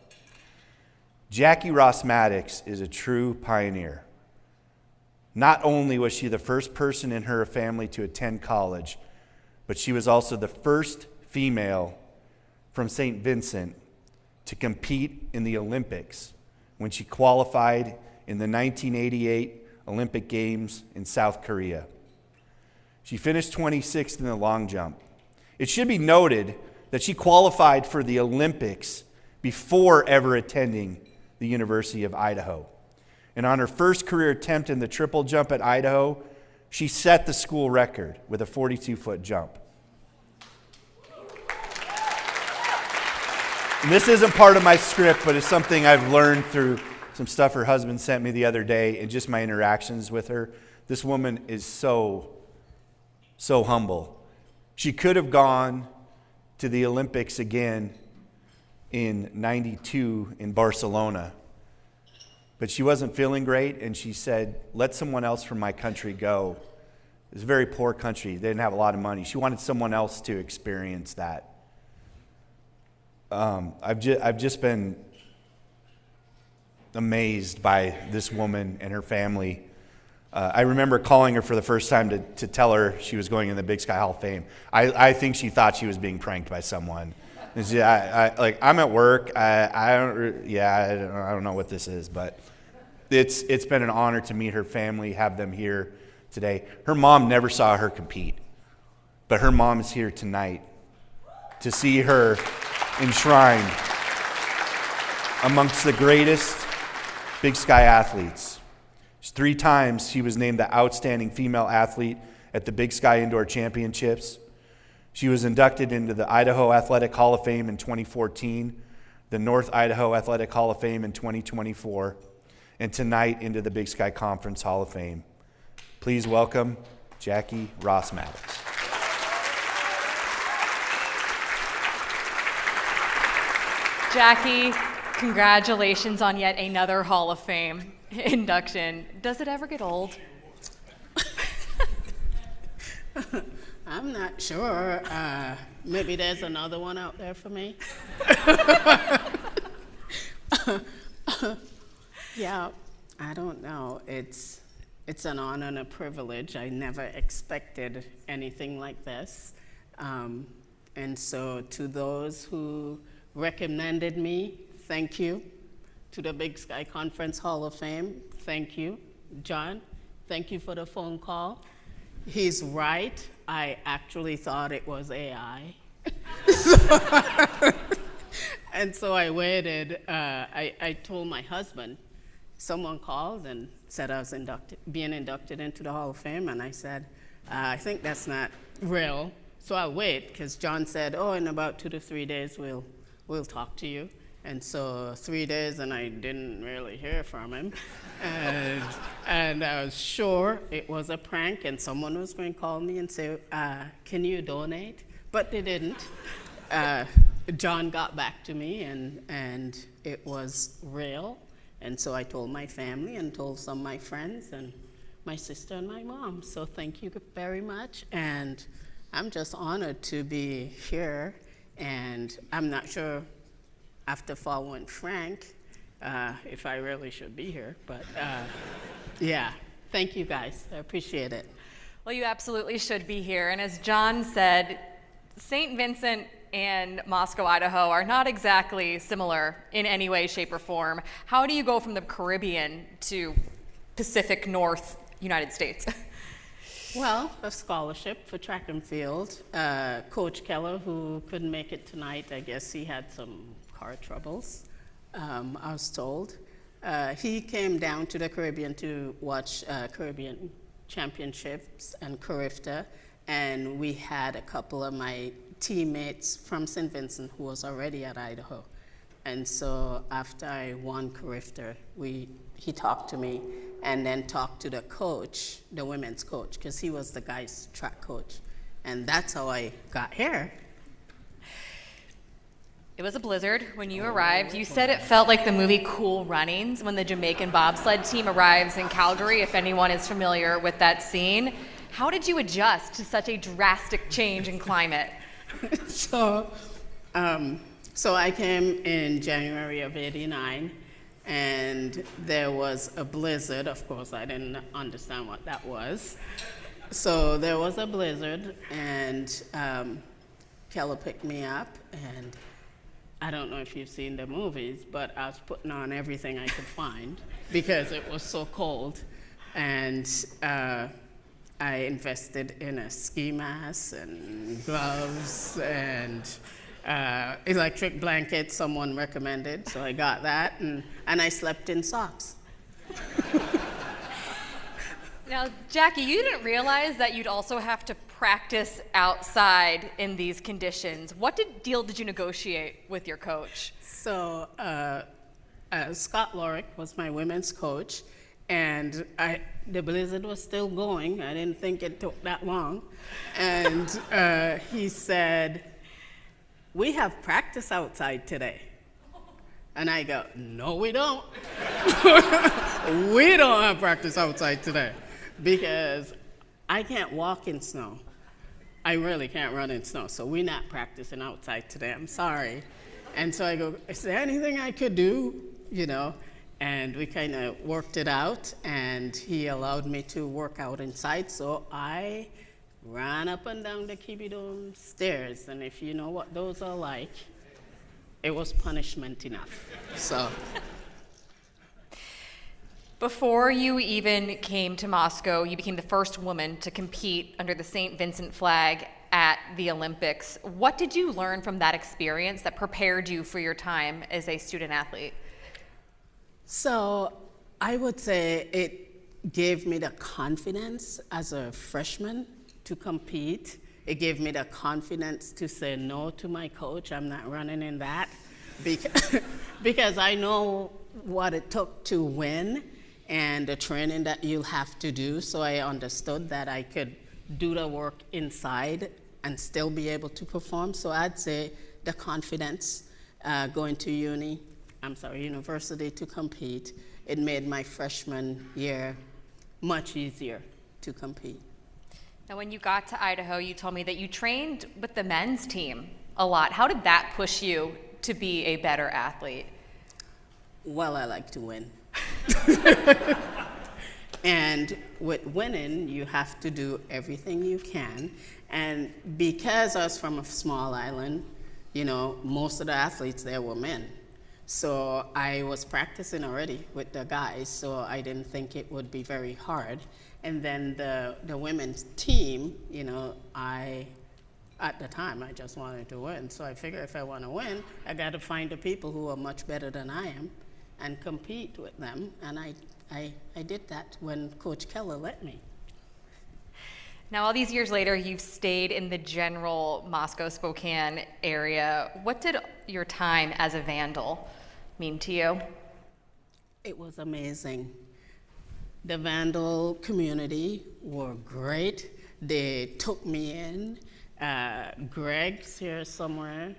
Jackie Ross Maddox is a true pioneer. Not only was she the first person in her family to attend college, but she was also the first female from St. Vincent to compete in the Olympics when she qualified in the 1988 Olympic Games in South Korea. She finished 26th in the long jump. It should be noted that she qualified for the Olympics before ever attending the University of Idaho. And on her first career attempt in the triple jump at Idaho, she set the school record with a 42-foot jump. And this isn't part of my script, but it's something I've learned through some stuff her husband sent me the other day and just my interactions with her. This woman is so humble. She could have gone to the Olympics again in '92 in Barcelona, but she wasn't feeling great, and she said, let someone else from my country go. It's a very poor country. They didn't have a lot of money. She wanted someone else to experience that. I've just been amazed by this woman and her family. I remember calling her for the first time to tell her she was going in the Big Sky Hall of Fame. I think she thought she was being pranked by someone. I'm at work. I don't know what this is, but it's been an honor to meet her family, have them here today. Her mom never saw her compete, but her mom is here tonight to see her enshrined amongst the greatest Big Sky athletes. 3 times she was named the Outstanding Female Athlete at the Big Sky Indoor Championships. She was inducted into the Idaho Athletic Hall of Fame in 2014 the North Idaho Athletic Hall of Fame in 2024, and tonight into the Big Sky Conference Hall of Fame. Please welcome Jackie Ross-Maddox. Jackie, congratulations on yet another Hall of Fame induction. Does it ever get old? I'm not sure. Maybe there's another one out there for me. Yeah, I don't know. It's an honor and a privilege. I never expected anything like this. And so to those who recommended me, thank you. To the Big Sky Conference Hall of Fame, thank you. John, thank you for the phone call. He's right. I actually thought it was AI. And so I waited. I told my husband, someone called and said I was being inducted into the Hall of Fame, and I said, I think that's not real, so I'll wait, because John said, oh, in about 2 to 3 days, we'll talk to you. And so 3 days, and I didn't really hear from him. And I was sure it was a prank, and someone was going to call me and say, can you donate? But they didn't. John got back to me, and it was real. And so I told my family and told some of my friends and my sister and my mom. So thank you very much. And I'm just honored to be here. And I'm not sure, after following Frank, if I really should be here, but yeah, thank you guys, I appreciate it. Well, you absolutely should be here, and as John said, St. Vincent and Moscow, Idaho are not exactly similar in any way, shape, or form. How do you go from the Caribbean to Pacific North United States? Well, a scholarship for track and field. Coach Keller, who couldn't make it tonight, I guess he had some car troubles, I was told. He came down to the Caribbean to watch Caribbean Championships and Carifta, and we had a couple of my teammates from St. Vincent who was already at Idaho. And so after I won Carifta, he talked to me and then talked to the coach, the women's coach, because he was the guy's track coach. And that's how I got here. It was a blizzard when you arrived. You said it felt like the movie Cool Runnings when the Jamaican bobsled team arrives in Calgary, if anyone is familiar with that scene. How did you adjust to such a drastic change in climate? So I came in January of '89, and there was a blizzard. Of course, I didn't understand what that was. So there was a blizzard, and Keller picked me up, and I don't know if you've seen the movies, but I was putting on everything I could find because it was so cold. And I invested in a ski mask and gloves and electric blanket someone recommended, so I got that, and I slept in socks. Now, Jackie, you didn't realize that you'd also have to practice outside in these conditions. What deal did you negotiate with your coach? So Scott Lorick was my women's coach, and the blizzard was still going. I didn't think it took that long. And he said, we have practice outside today. And I go, no, we don't. We don't have practice outside today because I can't walk in snow. I really can't run in snow, so we're not practicing outside today. I'm sorry. And so I go, is there anything I could do? You know, and we kind of worked it out, and he allowed me to work out inside, so I ran up and down the Kibidome stairs, and if you know what those are like, it was punishment enough. So. Before you even came to Moscow, you became the first woman to compete under the St. Vincent flag at the Olympics. What did you learn from that experience that prepared you for your time as a student athlete? So I would say it gave me the confidence as a freshman to compete. It gave me the confidence to say no to my coach. I'm not running in that. because, because I know what it took to win and the training that you'll have to do, so I understood that I could do the work inside and still be able to perform. So I'd say the confidence going to university to compete, it made my freshman year much easier to compete. Now, when you got to Idaho, you told me that you trained with the men's team a lot. How did that push you to be a better athlete? Well, I like to win. And with winning, you have to do everything you can. And because I was from a small island, most of the athletes there were men. So I was practicing already with the guys, so I didn't think it would be very hard. And then the women's team, at the time, I just wanted to win. So I figured if I want to win, I got to find the people who are much better than I am and compete with them. And I did that when Coach Keller let me. Now, all these years later, you've stayed in the general Moscow-Spokane area. What did your time as a Vandal mean to you? It was amazing. The Vandal community were great. They took me in. Greg's here somewhere,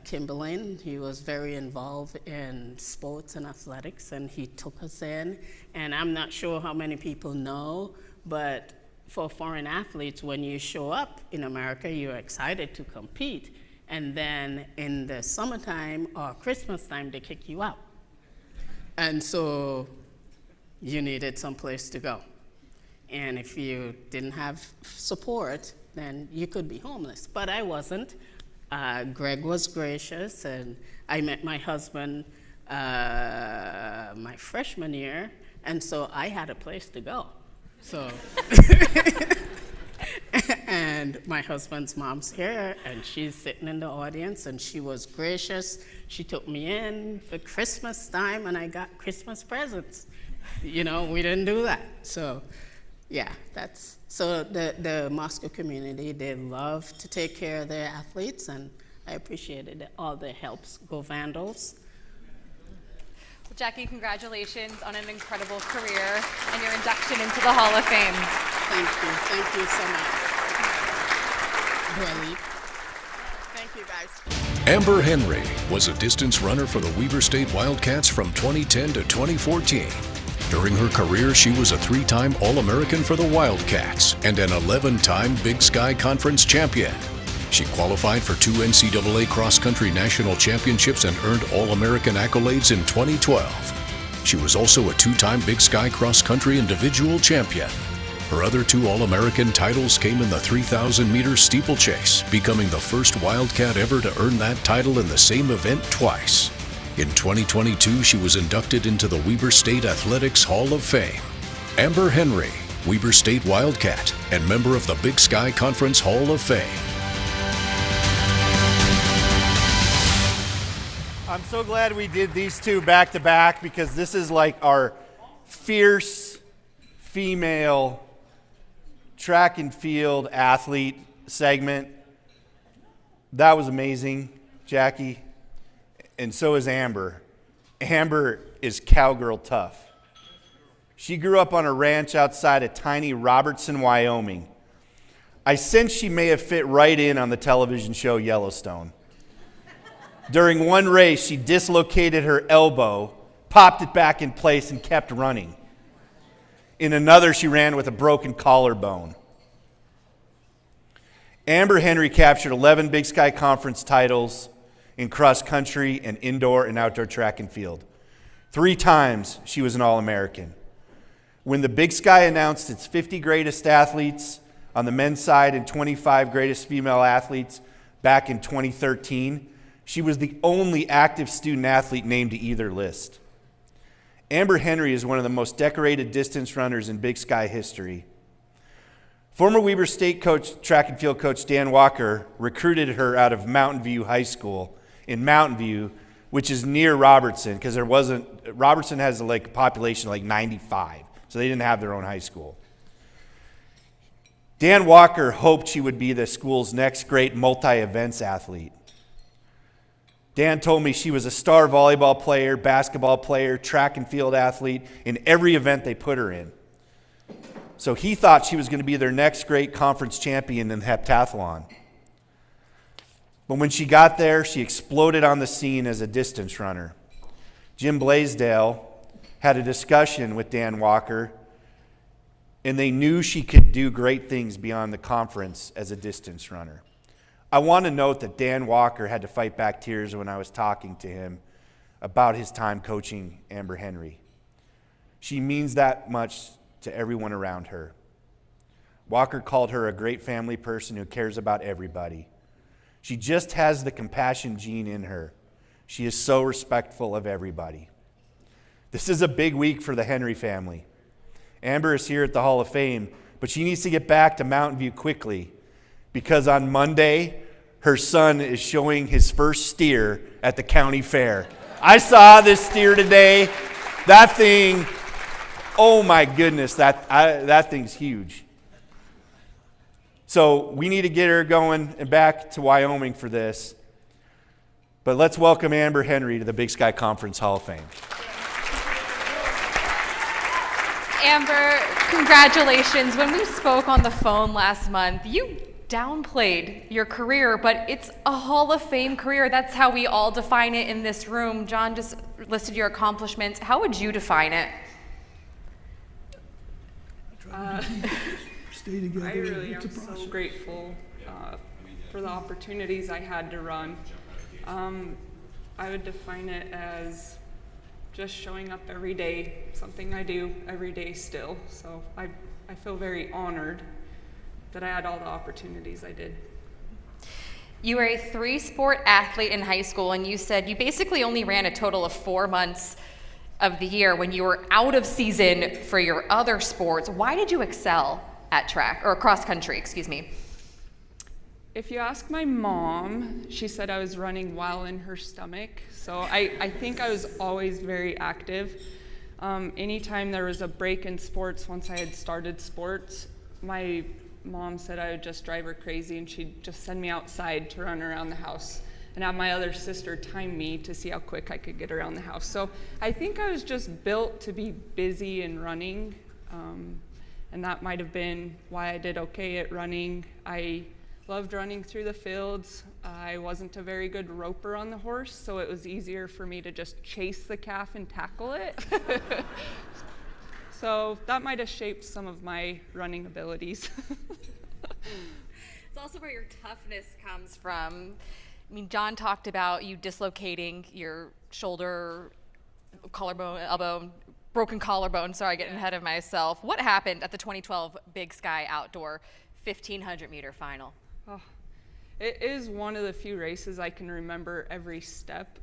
Kimberlin. He was very involved in sports and athletics, and he took us in. And I'm not sure how many people know, but for foreign athletes, when you show up in America, you're excited to compete. And then in the summertime or Christmas time, they kick you out. And so you needed some place to go. And if you didn't have support, then you could be homeless. But I wasn't. Greg was gracious, and I met my husband my freshman year, and so I had a place to go. So, and my husband's mom's here, and she's sitting in the audience, and she was gracious. She took me in for Christmas time, and I got Christmas presents. We didn't do that. So, yeah, so the Moscow community, they love to take care of their athletes, and I appreciated all their helps. Go Vandals. Well, Jackie, congratulations on an incredible career and your induction into the Hall of Fame. Thank you so much. Do I leave? Thank you, guys. Amber Henry was a distance runner for the Weber State Wildcats from 2010 to 2014. During her career, she was a 3-time All-American for the Wildcats and an 11-time Big Sky Conference champion. She qualified for 2 NCAA cross-country national championships and earned All-American accolades in 2012. She was also a 2-time Big Sky cross-country individual champion. Her other 2 All-American titles came in the 3,000-meter steeplechase, becoming the first Wildcat ever to earn that title in the same event twice. In 2022, she was inducted into the Weber State Athletics Hall of Fame. Amber Henry, Weber State Wildcat, and member of the Big Sky Conference Hall of Fame. I'm so glad we did these two back to back, because this is like our fierce female track and field athlete segment. That was amazing, Jackie. And so is Amber. Amber is cowgirl tough. She grew up on a ranch outside of tiny Robertson, Wyoming. I sense she may have fit right in on the television show Yellowstone. During one race, she dislocated her elbow, popped it back in place, and kept running. In another, she ran with a broken collarbone. Amber Henry captured 11 Big Sky Conference titles in cross country and indoor and outdoor track and field. 3 times she was an All-American. When the Big Sky announced its 50 greatest athletes on the men's side and 25 greatest female athletes back in 2013, she was the only active student athlete named to either list. Amber Henry is one of the most decorated distance runners in Big Sky history. Former Weber State track and field coach Dan Walker recruited her out of Mountain View High School in Mountain View, which is near Robertson, because Robertson has a population of 95, so they didn't have their own high school. Dan Walker hoped she would be the school's next great multi-events athlete. Dan told me she was a star volleyball player, basketball player, track and field athlete in every event they put her in. So he thought she was going to be their next great conference champion in heptathlon. But when she got there, she exploded on the scene as a distance runner. Jim Blaisdell had a discussion with Dan Walker, and they knew she could do great things beyond the conference as a distance runner. I want to note that Dan Walker had to fight back tears when I was talking to him about his time coaching Amber Henry. She means that much to everyone around her. Walker called her a great family person who cares about everybody. She just has the compassion gene in her. She is so respectful of everybody. This is a big week for the Henry family. Amber is here at the Hall of Fame, but she needs to get back to Mountain View quickly, because on Monday, her son is showing his first steer at the county fair. I saw this steer today. That thing, oh my goodness, that thing's huge. So we need to get her going and back to Wyoming for this. But let's welcome Amber Henry to the Big Sky Conference Hall of Fame. Amber, congratulations. When we spoke on the phone last month, you downplayed your career, but it's a Hall of Fame career. That's how we all define it in this room. John just listed your accomplishments. How would you define it? Stay together. I really am so grateful for the opportunities I had to run. I would define it as just showing up every day, something I do every day still. So I feel very honored that I had all the opportunities I did. You were a 3-sport athlete in high school, and you said you basically only ran a total of 4 months of the year when you were out of season for your other sports. Why did you excel at track, or cross country, excuse me? If you ask my mom, she said I was running while in her stomach. So I think I was always very active. Anytime there was a break in sports, once I had started sports, my mom said I would just drive her crazy, and she'd just send me outside to run around the house and have my other sister time me to see how quick I could get around the house. So I think I was just built to be busy and running, and that might have been why I did okay at running. I loved running through the fields. I wasn't a very good roper on the horse, so it was easier for me to just chase the calf and tackle it. So that might have shaped some of my running abilities. It's also where your toughness comes from. I mean, John talked about you dislocating your shoulder, collarbone, elbow, broken collarbone. Sorry, getting ahead of myself. What happened at the 2012 Big Sky Outdoor 1500 meter final? Oh, it is one of the few races I can remember every step.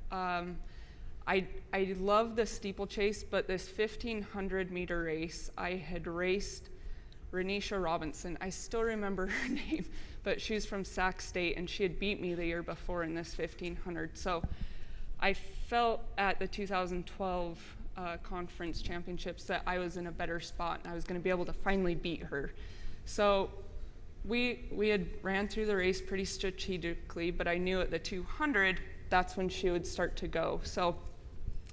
I love the steeplechase, but this 1500 meter race, I had raced Renisha Robinson. I still remember her name, but she's from Sac State, and she had beat me the year before in this 1500. So I felt at the 2012 conference championships that I was in a better spot, and I was going to be able to finally beat her. So we had ran through the race pretty strategically, but I knew at the 200, that's when she would start to go. So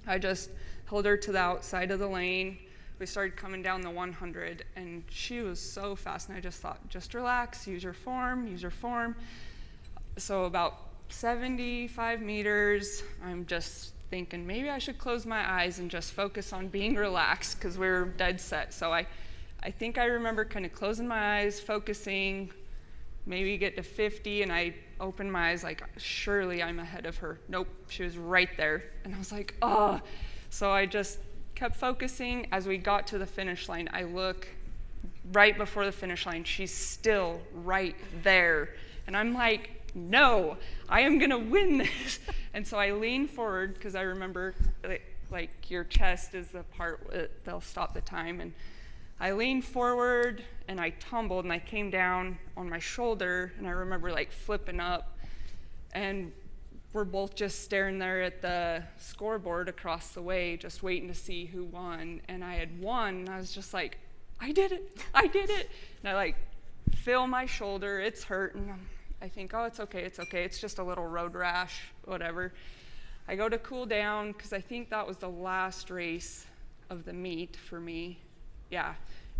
I just held her to the outside of the lane. We started coming down the 100, and she was so fast, and I just thought, just relax, use your form, use your form. So about 75 meters, I'm just thinking maybe I should close my eyes and just focus on being relaxed, because we were dead set. So I think I remember kind of closing my eyes, focusing, maybe get to 50, and I opened my eyes like, surely I'm ahead of her. Nope, she was right there. And I was like, oh. So I just kept focusing. As we got to the finish line, I look right before the finish line. She's still right there. And I'm like, no, I am gonna win this. And so I lean forward, because I remember like your chest is the part that they'll stop the time. And I leaned forward and I tumbled and I came down on my shoulder, and I remember like flipping up, and we're both just staring there at the scoreboard across the way, just waiting to see who won. And I had won, and I was just like, I did it, I did it. And I like feel my shoulder, it's hurting. I think, oh, it's okay, it's just a little road rash, whatever. I go to cool down because I think that was the last race of the meet for me. Yeah,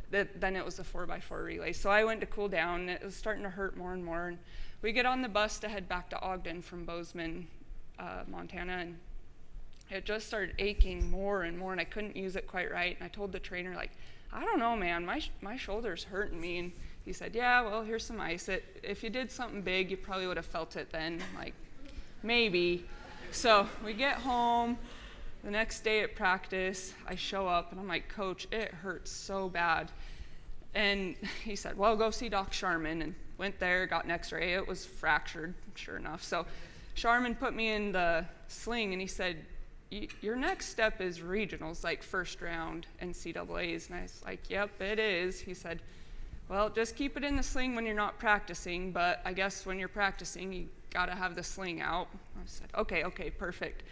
then it was a 4x4 relay. So I went to cool down, and it was starting to hurt more and more. And we get on the bus to head back to Ogden from Bozeman, Montana, and it just started aching more and more, and I couldn't use it quite right. And I told the trainer, like, I don't know, man, my shoulder's hurting me. And he said, yeah, well, here's some ice. If you did something big, you probably would have felt it then. I'm like, maybe. So we get home. The next day at practice, I show up, and I'm like, Coach, it hurts so bad. And he said, well, go see Doc Sharman. And went there, got an x-ray. It was fractured, sure enough. So Sharman put me in the sling, and he said, your next step is regionals, like first round NCAAs. And I was like, yep, it is. He said, well, just keep it in the sling when you're not practicing, but I guess when you're practicing, you gotta have the sling out. I said, okay, perfect.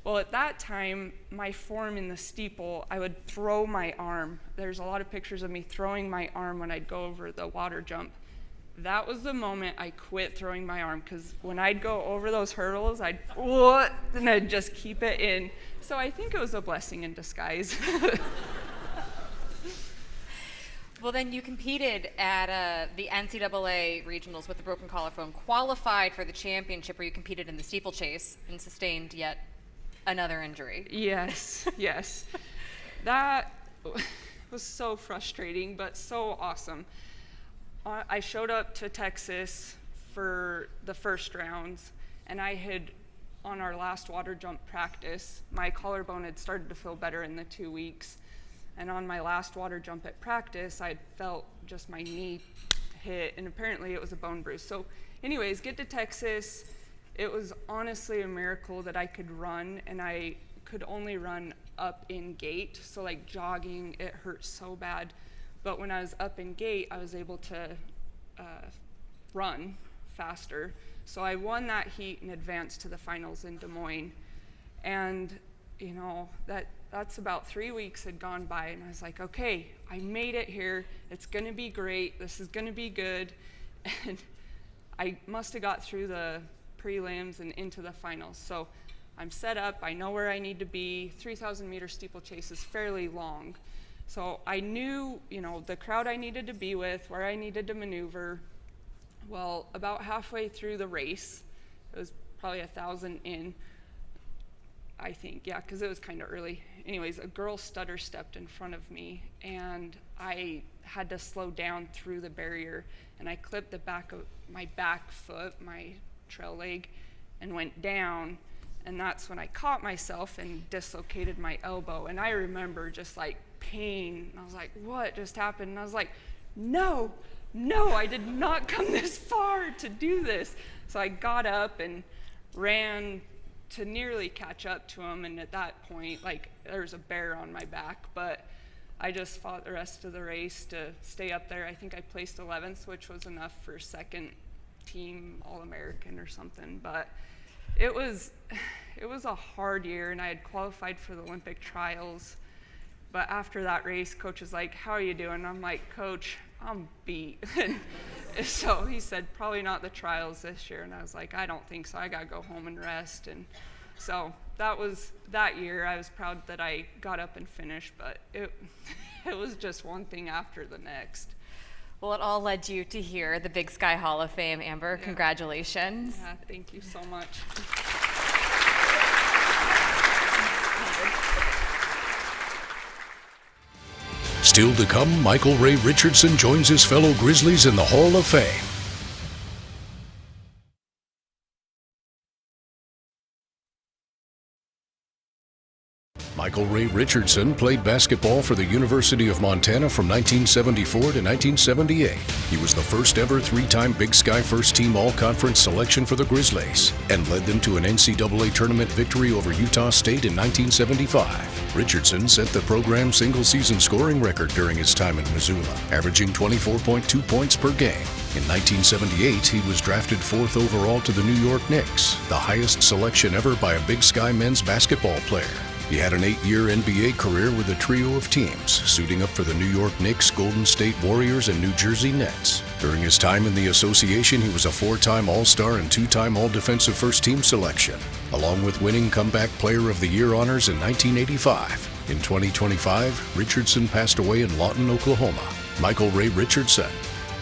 Well, at that time, my form in the steeple, I would throw my arm. There's a lot of pictures of me throwing my arm when I'd go over the water jump. That was the moment I quit throwing my arm, because when I'd go over those hurdles, and I'd just keep it in. So I think it was a blessing in disguise. Well, then you competed at the NCAA regionals with the broken collarbone, qualified for the championship where you competed in the steeplechase and sustained yet another injury. Yes. That was so frustrating, but so awesome. I showed up to Texas for the first rounds, and I had, on our last water jump practice, my collarbone had started to feel better in the 2 weeks. And on my last water jump at practice, I'd felt just my knee hit, and apparently it was a bone bruise. So anyways, get to Texas. It was honestly a miracle that I could run, and I could only run up in gait. So like jogging, it hurt so bad. But when I was up in gait, I was able to run faster. So I won that heat and advanced to the finals in Des Moines. And that's about 3 weeks had gone by, and I was like, okay, I made it here. It's gonna be great. This is gonna be good. And I must have got through the prelims and into the finals. So I'm set up. I know where I need to be. 3,000 meter steeplechase is fairly long. So I knew, the crowd I needed to be with, where I needed to maneuver. Well, about halfway through the race, it was probably 1,000 in, I think, yeah, because it was kind of early. Anyways, a girl stutter stepped in front of me, and I had to slow down through the barrier, and I clipped the back of my back foot, my trail leg, and went down, and that's when I caught myself and dislocated my elbow. And I remember just like pain, and I was like, what just happened? And I was like, no, I did not come this far to do this. So I got up and ran to nearly catch up to him, and at that point, like, there was a bear on my back, but I just fought the rest of the race to stay up there. I think I placed 11th, which was enough for second team All-American or something, but it was a hard year, and I had qualified for the Olympic trials. But after that race, coach was like, how are you doing? I'm like, Coach, I'm beat. And so he said, probably not the trials this year. And I was like, I don't think so. I got to go home and rest. And so that year. I was proud that I got up and finished, but it was just one thing after the next. Well, it all led you to here, the Big Sky Hall of Fame, Amber. Yeah. Congratulations. Yeah, thank you so much. Still to come, Michael Ray Richardson joins his fellow Grizzlies in the Hall of Fame. Michael Ray Richardson played basketball for the University of Montana from 1974 to 1978. He was the first ever three-time Big Sky First Team All-Conference selection for the Grizzlies and led them to an NCAA tournament victory over Utah State in 1975. Richardson set the program's single-season scoring record during his time in Missoula, averaging 24.2 points per game. In 1978, he was drafted 4th overall to the New York Knicks, the highest selection ever by a Big Sky men's basketball player. He had an 8-year NBA career with a trio of teams, suiting up for the New York Knicks, Golden State Warriors, and New Jersey Nets. During his time in the association, he was a 4-time All-Star and 2-time All-Defensive First Team selection, along with winning Comeback Player of the Year honors in 1985. In 2025, Richardson passed away in Lawton, Oklahoma. Michael Ray Richardson,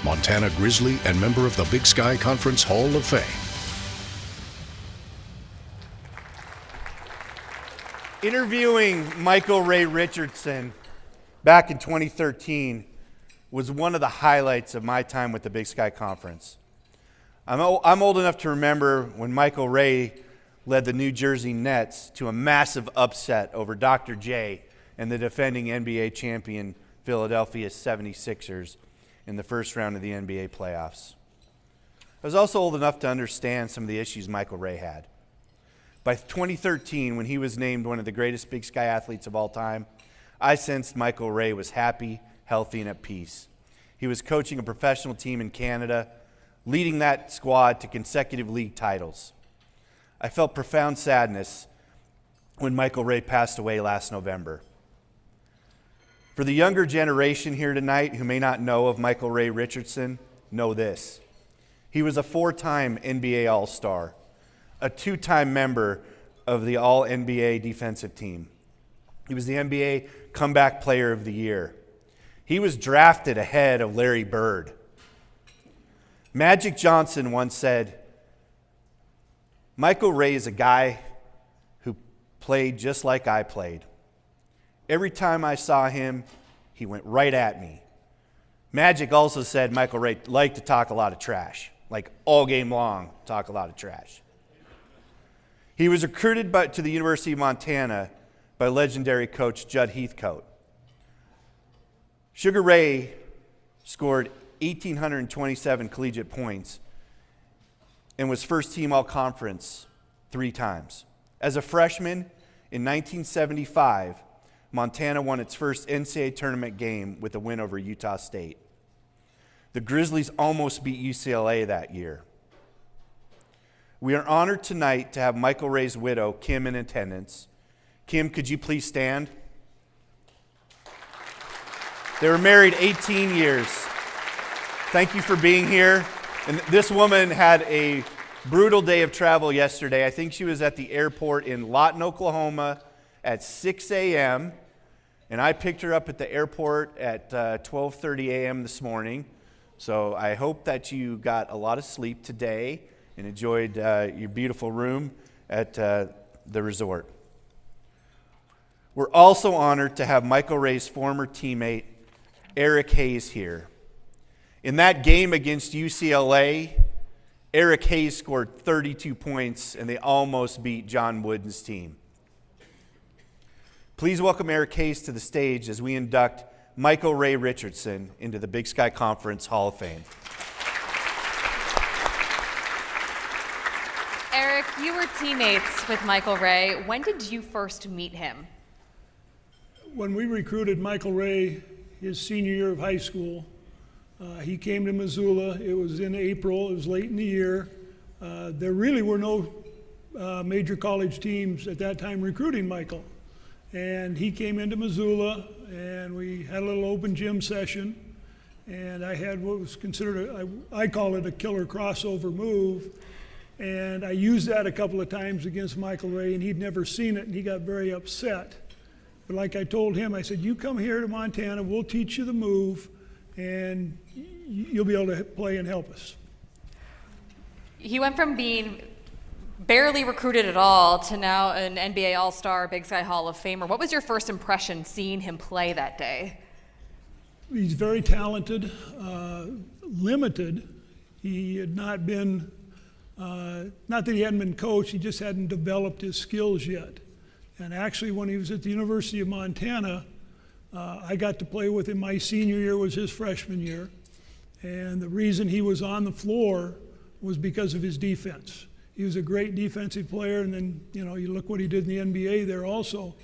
Montana Grizzly and member of the Big Sky Conference Hall of Fame. Interviewing Michael Ray Richardson back in 2013 was one of the highlights of my time with the Big Sky Conference. I'm old enough to remember when Michael Ray led the New Jersey Nets to a massive upset over Dr. J and the defending NBA champion Philadelphia 76ers in the first round of the NBA playoffs. I was also old enough to understand some of the issues Michael Ray had. By 2013, when he was named one of the greatest Big Sky athletes of all time, I sensed Michael Ray was happy, healthy, and at peace. He was coaching a professional team in Canada, leading that squad to consecutive league titles. I felt profound sadness when Michael Ray passed away last November. For the younger generation here tonight who may not know of Michael Ray Richardson, know this. He was a 4-time NBA All-Star, a 2-time member of the All-NBA defensive team. He was the NBA Comeback Player of the Year. He was drafted ahead of Larry Bird. Magic Johnson once said, Michael Ray is a guy who played just like I played. Every time I saw him, he went right at me. Magic also said Michael Ray liked to talk a lot of trash, like all game long, talk a lot of trash. He was recruited to the University of Montana by legendary coach Judd Heathcote. Sugar Ray scored 1,827 collegiate points and was first team all-conference 3 times. As a freshman in 1975, Montana won its first NCAA tournament game with a win over Utah State. The Grizzlies almost beat UCLA that year. We are honored tonight to have Michael Ray's widow, Kim, in attendance. Kim, could you please stand? They were married 18 years. Thank you for being here. And this woman had a brutal day of travel yesterday. I think she was at the airport in Lawton, Oklahoma at 6 a.m., and I picked her up at the airport at 12:30 a.m. this morning. So I hope that you got a lot of sleep today and enjoyed your beautiful room at the resort. We're also honored to have Michael Ray's former teammate, Eric Hayes, here. In that game against UCLA, Eric Hayes scored 32 points, and they almost beat John Wooden's team. Please welcome Eric Hayes to the stage as we induct Michael Ray Richardson into the Big Sky Conference Hall of Fame. Eric, you were teammates with Michael Ray. When did you first meet him? When we recruited Michael Ray his senior year of high school, he came to Missoula. It was in April. It was late in the year. There really were no major college teams at that time recruiting Michael. And he came into Missoula, and we had a little open gym session. And I had what was considered, I call it a killer crossover move. And I used that a couple of times against Michael Ray, and he'd never seen it, and he got very upset. But like I told him, I said, you come here to Montana, we'll teach you the move, and you'll be able to play and help us. He went from being barely recruited at all to now an NBA All-Star, Big Sky Hall of Famer. What was your first impression seeing him play that day? He's very talented, limited. He had not been, not that he hadn't been coached, he just hadn't developed his skills yet. And actually, when he was at the University of Montana, I got to play with him. My senior year was his freshman year. And the reason he was on the floor was because of his defense. He was a great defensive player, and then, you look what he did in the NBA there also.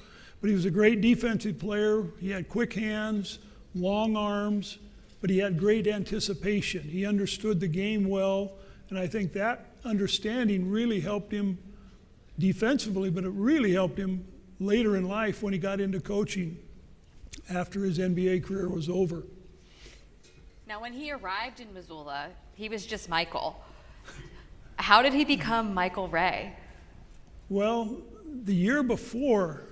But he was a great defensive player. He had quick hands, long arms, but he had great anticipation. He understood the game well, and I think that understanding really helped him defensively, but it really helped him later in life when he got into coaching after his NBA career was over. Now, when he arrived in Missoula, he was just Michael. How did he become Michael Ray? Well, the year before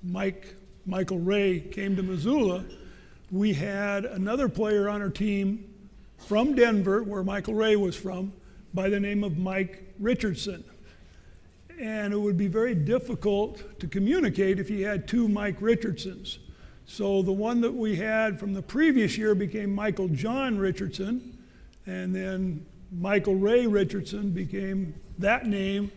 Michael Ray came to Missoula, we had another player on our team from Denver, where Michael Ray was from, by the name of Mike Richardson. And it would be very difficult to communicate if you had two Mike Richardsons. So the one that we had from the previous year became Michael John Richardson, and then Michael Ray Richardson became that name.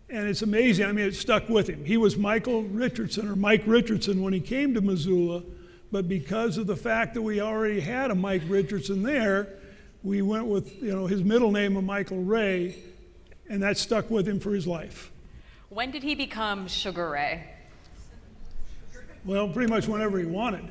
And it's amazing, I mean, it stuck with him. He was Michael Richardson, or Mike Richardson, when he came to Missoula, but because of the fact that we already had a Mike Richardson there, we went with his middle name of Michael Ray, and that stuck with him for his life. When did he become Sugar Ray? Well, pretty much whenever he wanted.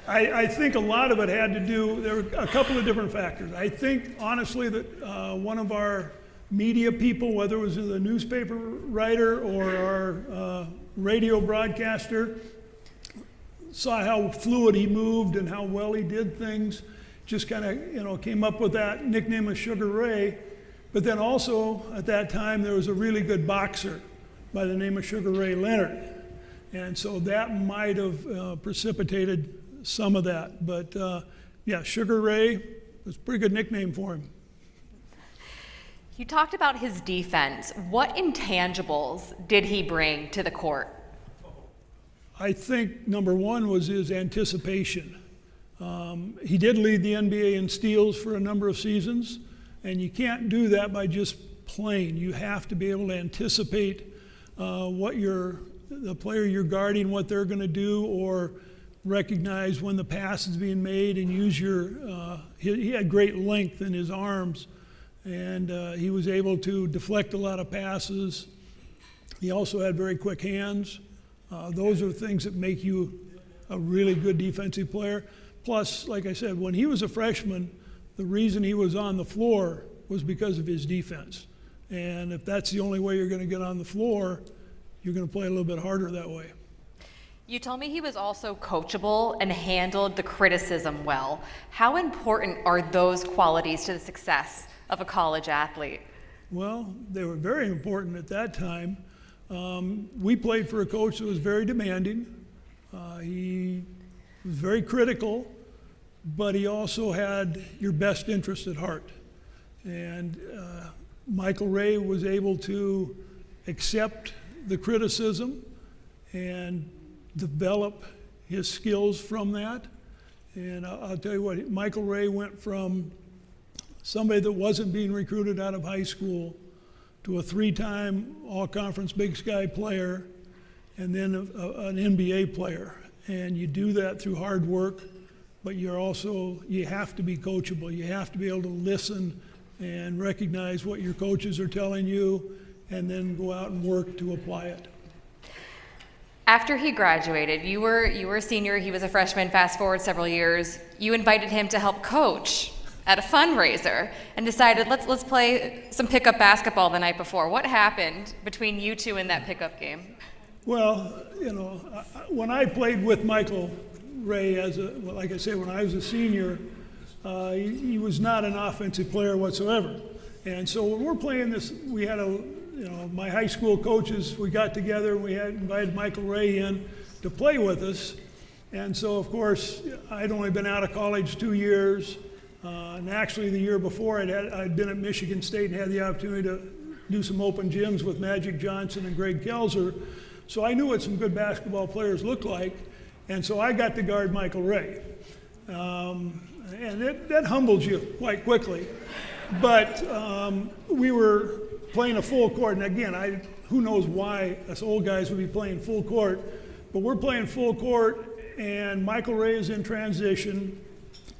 I think a lot of it had to do, there were a couple of different factors. I think, honestly, that one of our media people, whether it was a newspaper writer or our radio broadcaster, saw how fluid he moved and how well he did things, just kind of came up with that nickname of Sugar Ray. But then also at that time there was a really good boxer by the name of Sugar Ray Leonard, and so that might have precipitated some of that. But yeah, Sugar Ray was a pretty good nickname for him. You talked about his defense. What intangibles did he bring to the court? I think number one was his anticipation. He did lead the NBA in steals for a number of seasons, and you can't do that by just playing. You have to be able to anticipate what the player you're guarding, what they're going to do, or recognize when the pass is being made and use he had great length in his arms, and he was able to deflect a lot of passes. He also had very quick hands. Those are things that make you a really good defensive player. Plus, like I said, when he was a freshman, the reason he was on the floor was because of his defense. And if that's the only way you're going to get on the floor, you're going to play a little bit harder that way. You told me he was also coachable and handled the criticism well. How important are those qualities to the success of a college athlete? Well, they were very important at that time. We played for a coach that was very demanding. He was very critical, but he also had your best interest at heart. And Michael Ray was able to accept the criticism and develop his skills from that. And I'll tell you what, Michael Ray went from somebody that wasn't being recruited out of high school to a 3-time all-conference Big Sky player, and then an NBA player. And you do that through hard work, but you have to be coachable. You have to be able to listen and recognize what your coaches are telling you, and then go out and work to apply it. After he graduated, you were a senior, he was a freshman. Fast forward several years, you invited him to help coach at a fundraiser and decided let's play some pickup basketball the night before. What happened between you two in that pickup game? Well, when I played with Michael Ray like I said, when I was a senior, he was not an offensive player whatsoever. And so when we're playing this, we had my high school coaches, we got together, we had invited Michael Ray in to play with us. And so, of course, I'd only been out of college 2 years. And actually the year before I'd been at Michigan State and had the opportunity to do some open gyms with Magic Johnson and Greg Kelser. So I knew what some good basketball players looked like. And so I got to guard Michael Ray. And that humbles you quite quickly. But we were playing a full court. And again, who knows why us old guys would be playing full court. But we're playing full court, and Michael Ray is in transition.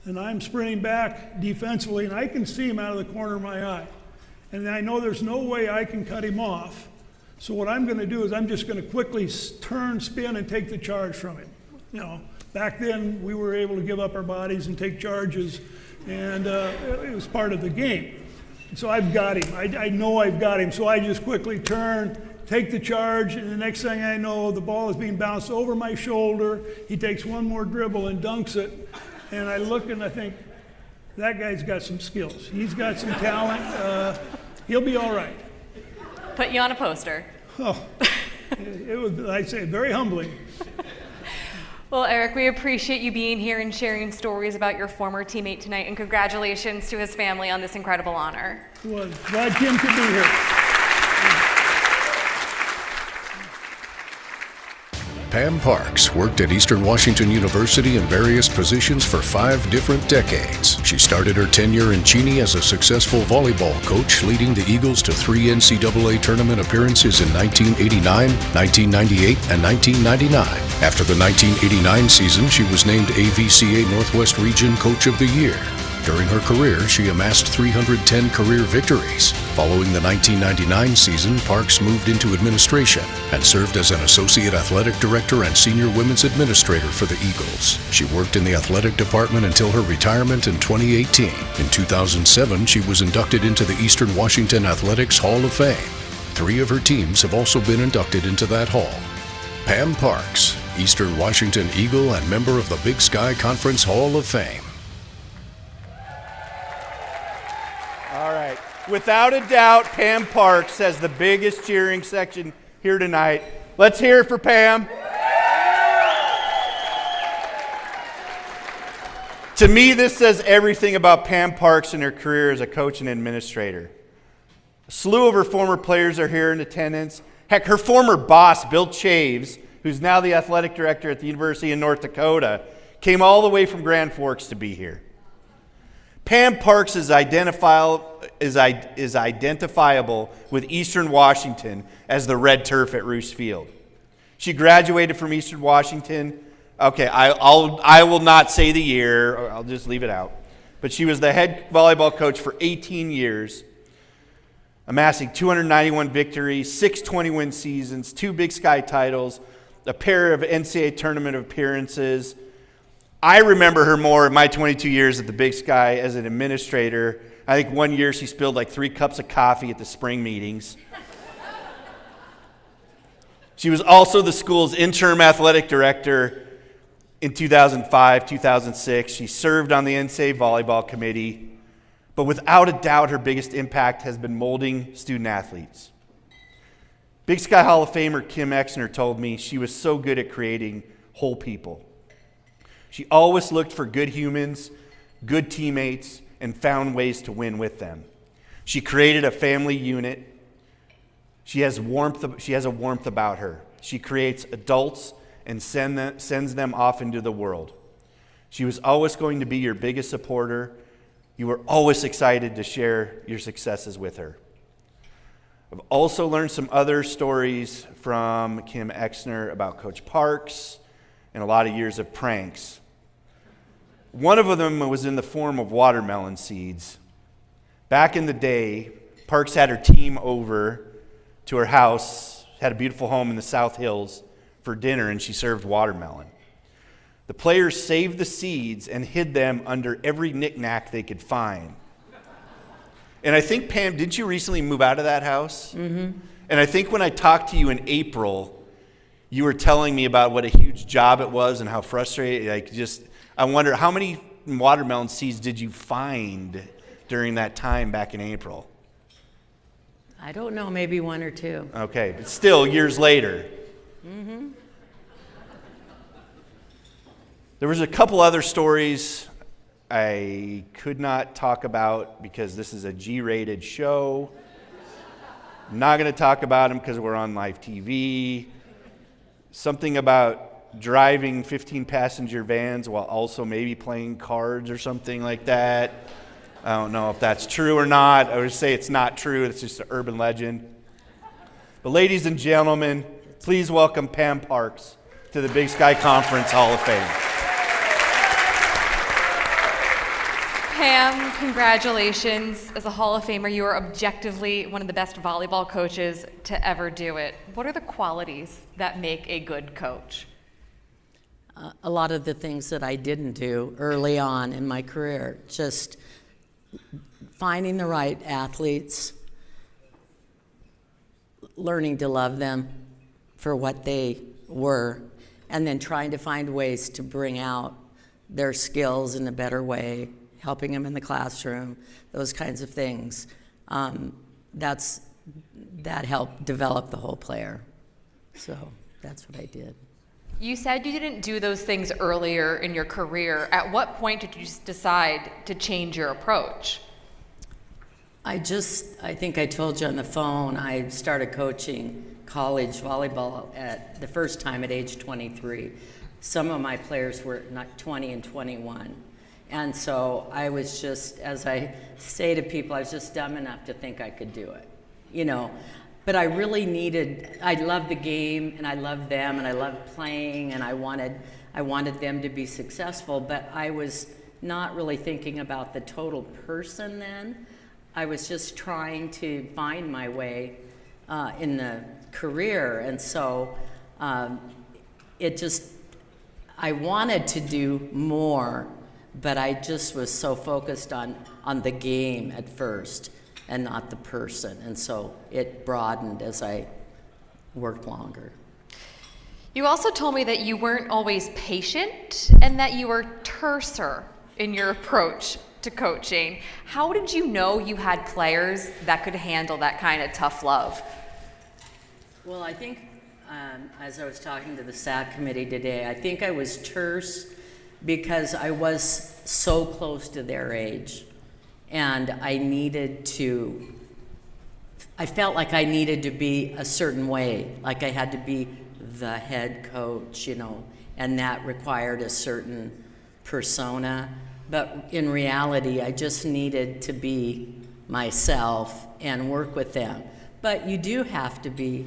And I'm sprinting back defensively, and I can see him out of the corner of my eye. And I know there's no way I can cut him off. So what I'm going to do is I'm just going to quickly turn, spin, and take the charge from him. Back then we were able to give up our bodies and take charges, and it was part of the game. And so I've got him. I know I've got him. So I just quickly turn, take the charge, and the next thing I know, the ball is being bounced over my shoulder. He takes one more dribble and dunks it. And I look and I think, that guy's got some skills. He's got some talent. He'll be all right. Put you on a poster. Oh, it was, I'd say, very humbling. Well, Eric, we appreciate you being here and sharing stories about your former teammate tonight, and congratulations to his family on this incredible honor. Well, glad Kim could be here. Pam Parks worked at Eastern Washington University in various positions for 5 different decades. She started her tenure in Cheney as a successful volleyball coach, leading the Eagles to 3 NCAA tournament appearances in 1989, 1998, and 1999. After the 1989 season, she was named AVCA Northwest Region Coach of the Year. During her career, she amassed 310 career victories. Following the 1999 season, Parks moved into administration and served as an associate athletic director and senior women's administrator for the Eagles. She worked in the athletic department until her retirement in 2018. In 2007, she was inducted into the Eastern Washington Athletics Hall of Fame. 3 of her teams have also been inducted into that hall. Pam Parks, Eastern Washington Eagle and member of the Big Sky Conference Hall of Fame. All right. Without a doubt, Pam Parks has the biggest cheering section here tonight. Let's hear it for Pam. To me, this says everything about Pam Parks and her career as a coach and administrator. A slew of her former players are here in attendance. Heck, her former boss, Bill Chaves, who's now the athletic director at the University of North Dakota, came all the way from Grand Forks to be here. Pam Parks is identifiable with Eastern Washington as the red turf at Roos Field. She graduated from Eastern Washington. Okay, I will not say the year, or I'll just leave it out. But she was the head volleyball coach for 18 years, amassing 291 victories, 6 20-win seasons, 2 Big Sky titles, a pair of NCAA tournament appearances. I remember her more in my 22 years at the Big Sky as an administrator. I think one year she spilled like 3 cups of coffee at the spring meetings. She was also the school's interim athletic director in 2005, 2006. She served on the NCAA volleyball committee. But without a doubt, her biggest impact has been molding student athletes. Big Sky Hall of Famer Kim Exner told me she was so good at creating whole people. She always looked for good humans, good teammates, and found ways to win with them. She created a family unit. She has a warmth about her. She creates adults and sends them off into the world. She was always going to be your biggest supporter. You were always excited to share your successes with her. I've also learned some other stories from Kim Exner about Coach Parks and a lot of years of pranks. One of them was in the form of watermelon seeds. Back in the day, Parks had her team over to her house, had a beautiful home in the South Hills, for dinner, and she served watermelon. The players saved the seeds and hid them under every knickknack they could find. And I think, Pam, didn't you recently move out of that house? Mm-hmm. And I think when I talked to you in April, you were telling me about what a huge job it was and how frustrating. I wonder, how many watermelon seeds did you find during that time back in April? I don't know, maybe 1 or 2. Okay, but still, years later. Mm-hmm. There was a couple other stories I could not talk about because this is a G-rated show. I'm not going to talk about them because we're on live TV. Something about driving 15-passenger vans while also maybe playing cards or something like that. I don't know if that's true or not. I would say it's not true. It's just an urban legend. But ladies and gentlemen, please welcome Pam Parks to the Big Sky Conference Hall of Fame. Pam, congratulations. As a Hall of Famer, you are objectively one of the best volleyball coaches to ever do it. What are the qualities that make a good coach? A lot of the things that I didn't do early on in my career, just finding the right athletes, learning to love them for what they were, and then trying to find ways to bring out their skills in a better way, helping them in the classroom, those kinds of things. That helped develop the whole player. So that's what I did. You said you didn't do those things earlier in your career. At what point did you decide to change your approach? I think I told you on the phone, I started coaching college volleyball at the first time at age 23. Some of my players were not 20 and 21. And so I was just, as I say to people, I was just dumb enough to think I could do it, you know. But I really I loved the game, and I loved them, and I loved playing, and I wanted them to be successful, but I was not really thinking about the total person then. I was just trying to find my way in the career, and so I wanted to do more, but I just was so focused on the game at first and not the person, and so it broadened as I worked longer. You also told me that you weren't always patient and that you were terser in your approach to coaching. How did you know you had players that could handle that kind of tough love? Well, I think as I was talking to the SAC committee today, I think I was terse because I was so close to their age, and I felt like I needed to be a certain way, like I had to be the head coach, you know, and that required a certain persona. But in reality, I just needed to be myself and work with them. But you do have to be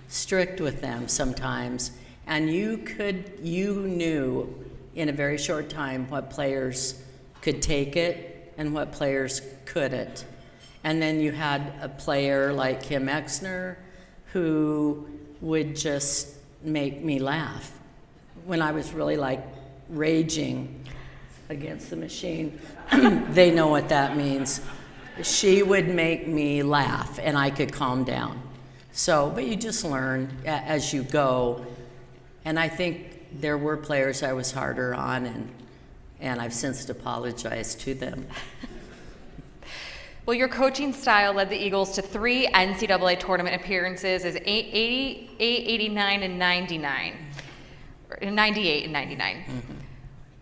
strict with them sometimes, and you knew in a very short time what players could take it and what players couldn't. And then you had a player like Kim Exner who would just make me laugh when I was really like raging against the machine. They know what that means. She would make me laugh and I could calm down. So, but you just learn as you go. And I think there were players I was harder on, and I've since apologized to them. Well, your coaching style led the Eagles to 3 NCAA tournament appearances as 88, 89, and 99. 98 and 99. Mm-hmm.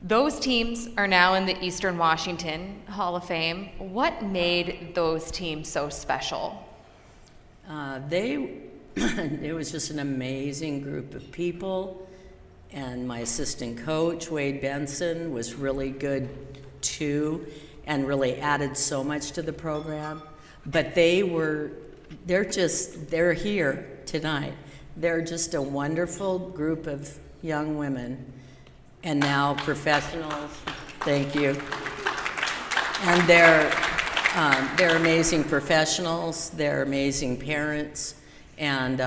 Those teams are now in the Eastern Washington Hall of Fame. What made those teams so special? It was just an amazing group of people, and my assistant coach, Wade Benson, was really good too, and really added so much to the program. But they're here tonight. They're just a wonderful group of young women, and now professionals. Thank you. And they're amazing professionals. They're amazing parents, and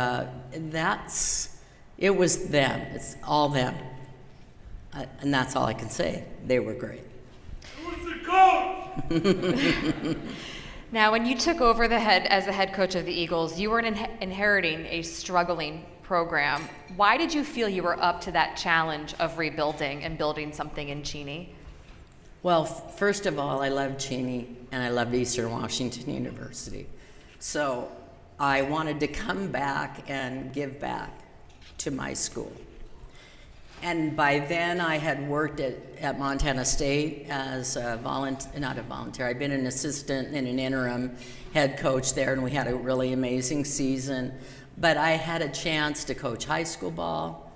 it was them. It's all them, and that's all I can say. They were great. Now, when you took over as the head coach of the Eagles, you were inheriting a struggling program. Why did you feel you were up to that challenge of rebuilding and building something in Cheney? Well, first of all, I loved Cheney and I loved Eastern Washington University. So I wanted to come back and give back to my school. And by then I had worked at Montana State as not a volunteer, I'd been an assistant and an interim head coach there, and we had a really amazing season. But I had a chance to coach high school ball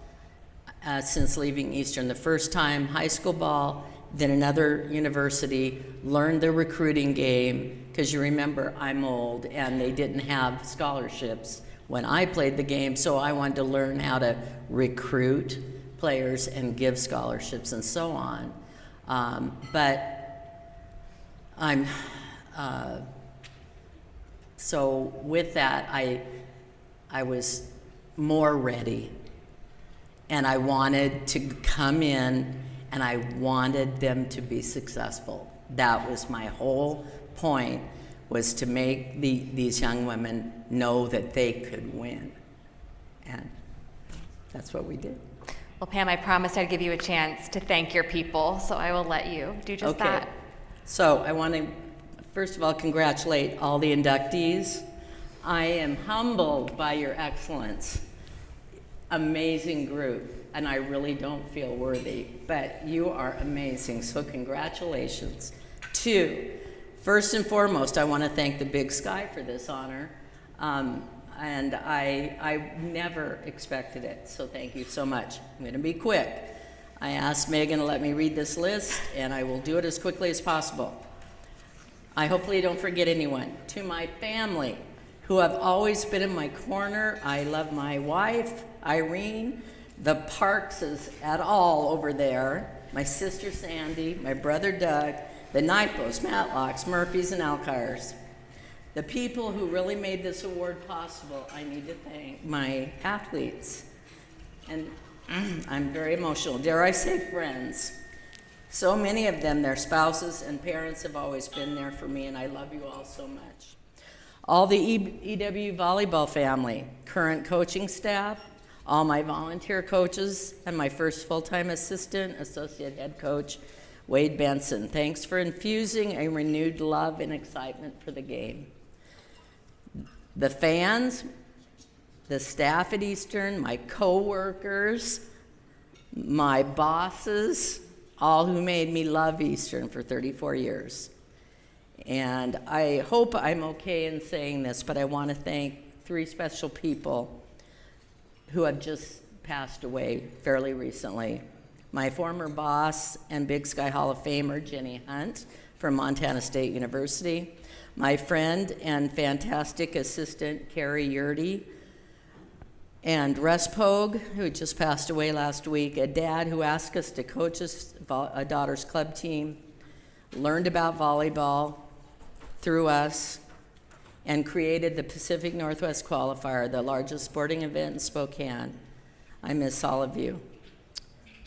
since leaving Eastern. The first time high school ball, then another university, learned the recruiting game, because you remember I'm old and they didn't have scholarships when I played the game, so I wanted to learn how to recruit players and give scholarships and so on. So with that, I was more ready, and I wanted to come in and I wanted them to be successful. That was my whole point, was to make these young women know that they could win. And that's what we did. Well, Pam, I promised I'd give you a chance to thank your people, so I will let you do just that. So I want to, first of all, congratulate all the inductees. I am humbled by your excellence. Amazing group, and I really don't feel worthy, but you are amazing, so congratulations. 2, first and foremost, I want to thank the Big Sky for this honor, and I never expected it, so thank you so much. I'm going to be quick. I asked Megan to let me read this list, and I will do it as quickly as possible. I hopefully don't forget anyone. To my family, who have always been in my corner, I love my wife, Irene, the Parkses et al. Over there, my sister Sandy, my brother Doug, the Knipos, Matlocks, Murphys, and Alkires. The people who really made this award possible, I need to thank my athletes. And I'm very emotional. Dare I say friends? So many of them, their spouses and parents have always been there for me, and I love you all so much. All the EW volleyball family, current coaching staff, all my volunteer coaches, and my first full-time assistant, associate head coach, Wade Benson. Thanks for infusing a renewed love and excitement for the game. The fans, the staff at Eastern, my co-workers, my bosses, all who made me love Eastern for 34 years. And I hope I'm okay in saying this, but I want to thank 3 special people who have just passed away fairly recently. My former boss and Big Sky Hall of Famer, Jenny Hunt from Montana State University. My friend and fantastic assistant, Carrie Yurdy. And Russ Pogue, who just passed away last week, a dad who asked us to coach a daughter's club team, learned about volleyball through us, and created the Pacific Northwest Qualifier, the largest sporting event in Spokane. I miss all of you.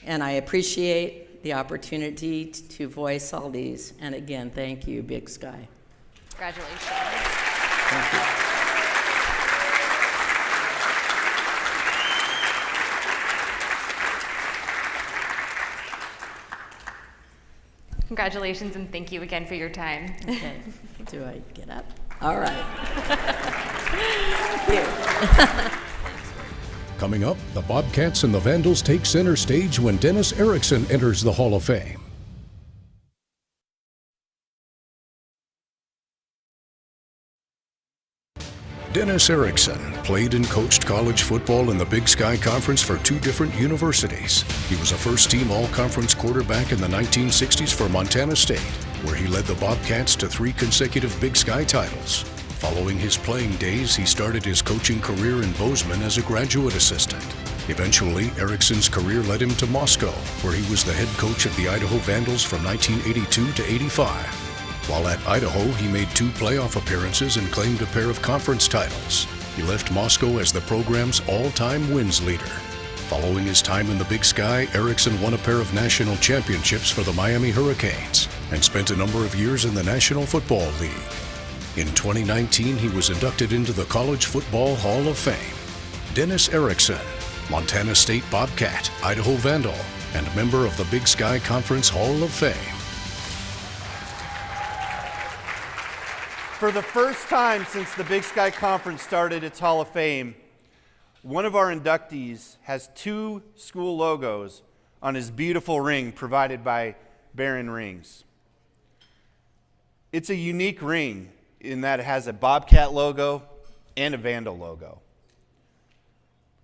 And I appreciate the opportunity to voice all these. And again, thank you, Big Sky. Congratulations. Thank you. Congratulations, and thank you again for your time. Okay. Do I get up? All right. Thank you. Coming up, the Bobcats and the Vandals take center stage when Dennis Erickson enters the Hall of Fame. Dennis Erickson played and coached college football in the Big Sky Conference for 2 different universities. He was a first-team all-conference quarterback in the 1960s for Montana State, where he led the Bobcats to 3 consecutive Big Sky titles. Following his playing days, he started his coaching career in Bozeman as a graduate assistant. Eventually, Erickson's career led him to Moscow, where he was the head coach of the Idaho Vandals from 1982 to 85. While at Idaho, he made 2 playoff appearances and claimed a pair of conference titles. He left Moscow as the program's all-time wins leader. Following his time in the Big Sky, Erickson won a pair of national championships for the Miami Hurricanes and spent a number of years in the National Football League. In 2019, he was inducted into the College Football Hall of Fame. Dennis Erickson, Montana State Bobcat, Idaho Vandal, and member of the Big Sky Conference Hall of Fame. For the first time since the Big Sky Conference started its Hall of Fame, one of our inductees has 2 school logos on his beautiful ring provided by Baron Rings. It's a unique ring in that it has a Bobcat logo and a Vandal logo.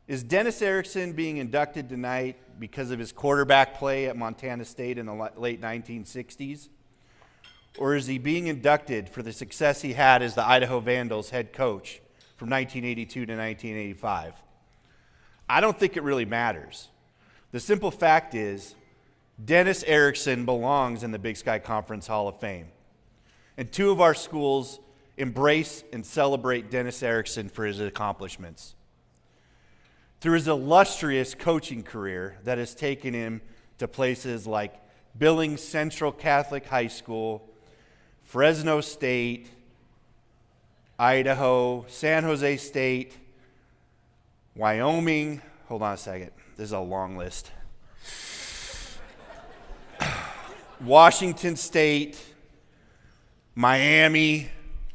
Is Dennis Erickson being inducted tonight because of his quarterback play at Montana State in the late 1960s? Or is he being inducted for the success he had as the Idaho Vandals head coach from 1982 to 1985? I don't think it really matters. The simple fact is, Dennis Erickson belongs in the Big Sky Conference Hall of Fame. And 2 of our schools embrace and celebrate Dennis Erickson for his accomplishments. Through his illustrious coaching career that has taken him to places like Billings Central Catholic High School, Fresno State, Idaho, San Jose State, Wyoming. Hold on a second. This is a long list. Washington State, Miami,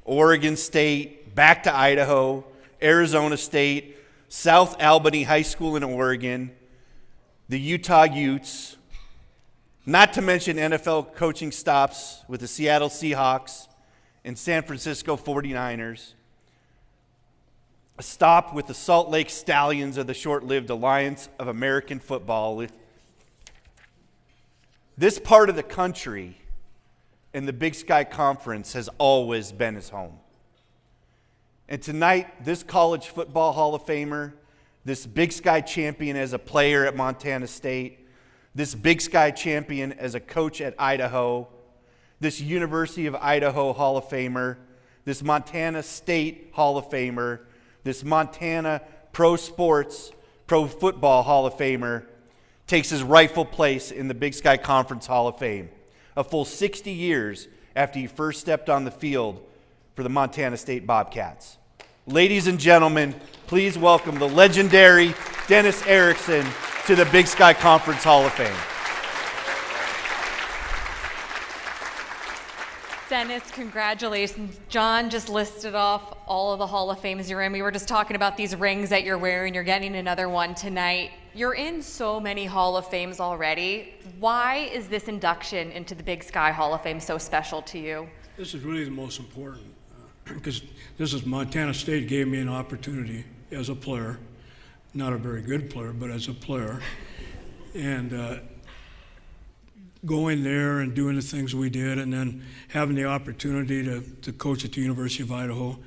Oregon State, back to Idaho, Arizona State, South Albany High School in Oregon, the Utah Utes, not to mention NFL coaching stops with the Seattle Seahawks and San Francisco 49ers, a stop with the Salt Lake Stallions of the short-lived Alliance of American Football. This part of the country and the Big Sky Conference has always been his home. And tonight, this college football Hall of Famer, this Big Sky champion as a player at Montana State, this Big Sky champion as a coach at Idaho, this University of Idaho Hall of Famer, this Montana State Hall of Famer, this Montana pro football Hall of Famer, takes his rightful place in the Big Sky Conference Hall of Fame, a full 60 years after he first stepped on the field for the Montana State Bobcats. Ladies and gentlemen, please welcome the legendary Dennis Erickson to the Big Sky Conference Hall of Fame. Dennis, congratulations. John just listed off all of the Hall of Fames you're in. We were just talking about these rings that you're wearing. You're getting another one tonight. You're in so many Hall of Fames already. Why is this induction into the Big Sky Hall of Fame so special to you? This is really the most important because this is Montana State gave me an opportunity as a player, not a very good player, but as a player, and going there and doing the things we did, and then having the opportunity to coach at the University of Idaho,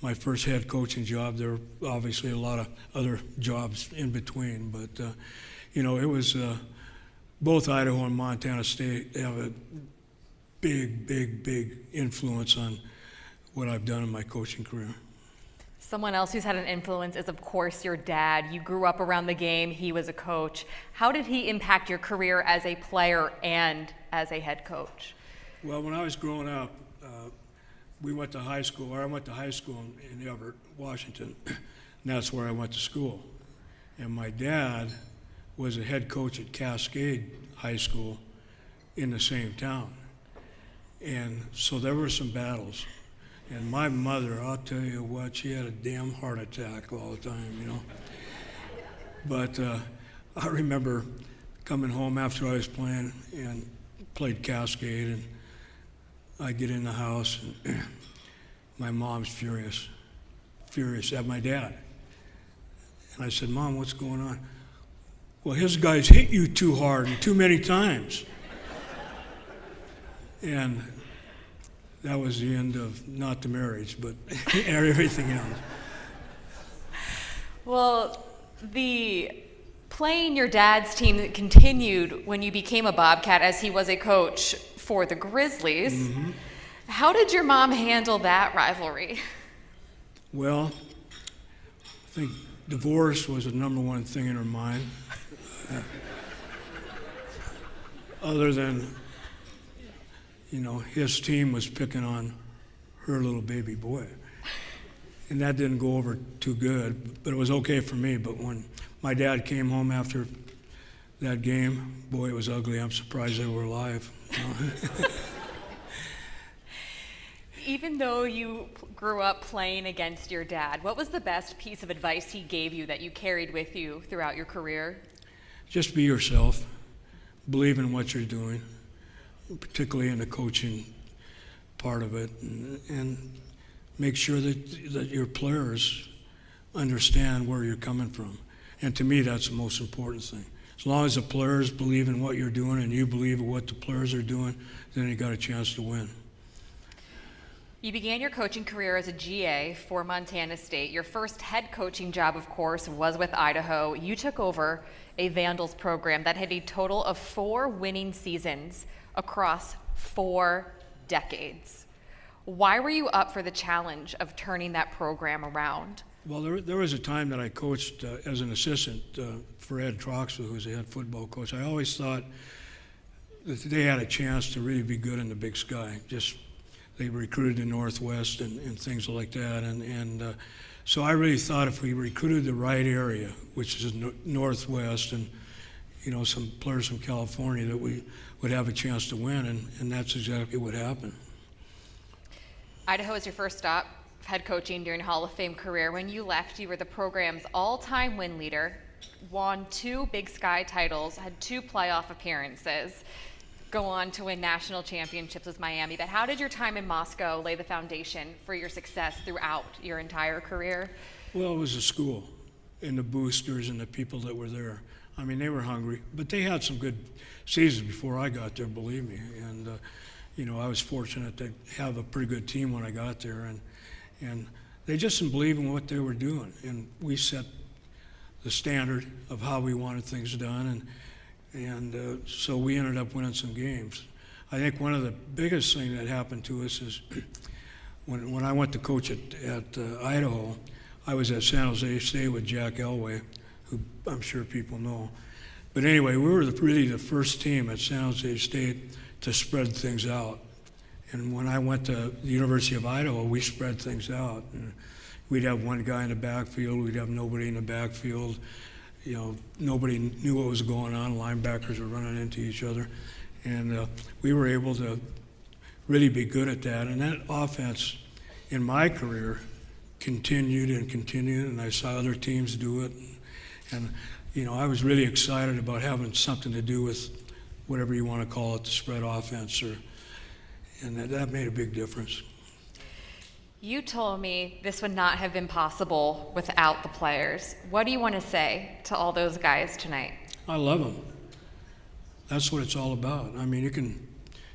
my first head coaching job. There were obviously a lot of other jobs in between, but it was both Idaho and Montana State have a big influence on what I've done in my coaching career. Someone else who's had an influence is, of course, your dad. You grew up around the game. He was a coach. How did he impact your career as a player and as a head coach? Well, when I was growing up, I went to high school in Everett, Washington, and that's where I went to school. And my dad was a head coach at Cascade High School in the same town. And so there were some battles. And my mother, I'll tell you what, she had a damn heart attack all the time, But I remember coming home after I was playing and played Cascade, and I get in the house, and my mom's furious at my dad. And I said, Mom, what's going on? Well, his guys hit you too hard and too many times. And that was the end of not the marriage, but everything else. Well, the playing your dad's team continued when you became a Bobcat, as he was a coach for the Grizzlies. Mm-hmm. How did your mom handle that rivalry? Well, I think divorce was the number one thing in her mind. Other than his team was picking on her little baby boy. And that didn't go over too good, but it was okay for me. But when my dad came home after that game, boy, it was ugly. I'm surprised they were alive. Even though you grew up playing against your dad, what was the best piece of advice he gave you that you carried with you throughout your career? Just be yourself. Believe in what you're doing, particularly in the coaching part of it, and make sure that your players understand where you're coming from. And to me, that's the most important thing. As long as the players believe in what you're doing and you believe in what the players are doing, then you got a chance to win. You began your coaching career as a GA for Montana State. Your first head coaching job, of course, was with Idaho. You took over a Vandals program that had a total of 4 winning seasons across 4 decades. Why were you up for the challenge of turning that program around? Well, there was a time that I coached as an assistant for Ed Troxel, who was the head football coach. I always thought that they had a chance to really be good in the Big Sky. Just they recruited the Northwest and things like that. So I really thought if we recruited the right area, which is Northwest and, some players from California, that we would have a chance to win, and that's exactly what happened. Idaho was your first stop head coaching during Hall of Fame career. When you left, you were the program's all-time win leader, won 2 Big Sky titles, had 2 playoff appearances, go on to win national championships with Miami. But how did your time in Moscow lay the foundation for your success throughout your entire career? Well, it was the school and the boosters and the people that were there. I mean, they were hungry, but they had some good seasons before I got there, believe me. And, I was fortunate to have a pretty good team when I got there. And they just didn't believe in what they were doing. And we set the standard of how we wanted things done. And so we ended up winning some games. I think one of the biggest things that happened to us is when I went to coach at Idaho, I was at San Jose State with Jack Elway, who I'm sure people know. But anyway, we were really the first team at San Jose State to spread things out. And when I went to the University of Idaho, we spread things out. And we'd have one guy in the backfield, we'd have nobody in the backfield. Nobody knew what was going on. Linebackers were running into each other. And we were able to really be good at that. And that offense, in my career, continued, and I saw other teams do it. And, I was really excited about having something to do with whatever you want to call it, the spread offense, and that made a big difference. You told me this would not have been possible without the players. What do you want to say to all those guys tonight? I love them. That's what it's all about. I mean, you can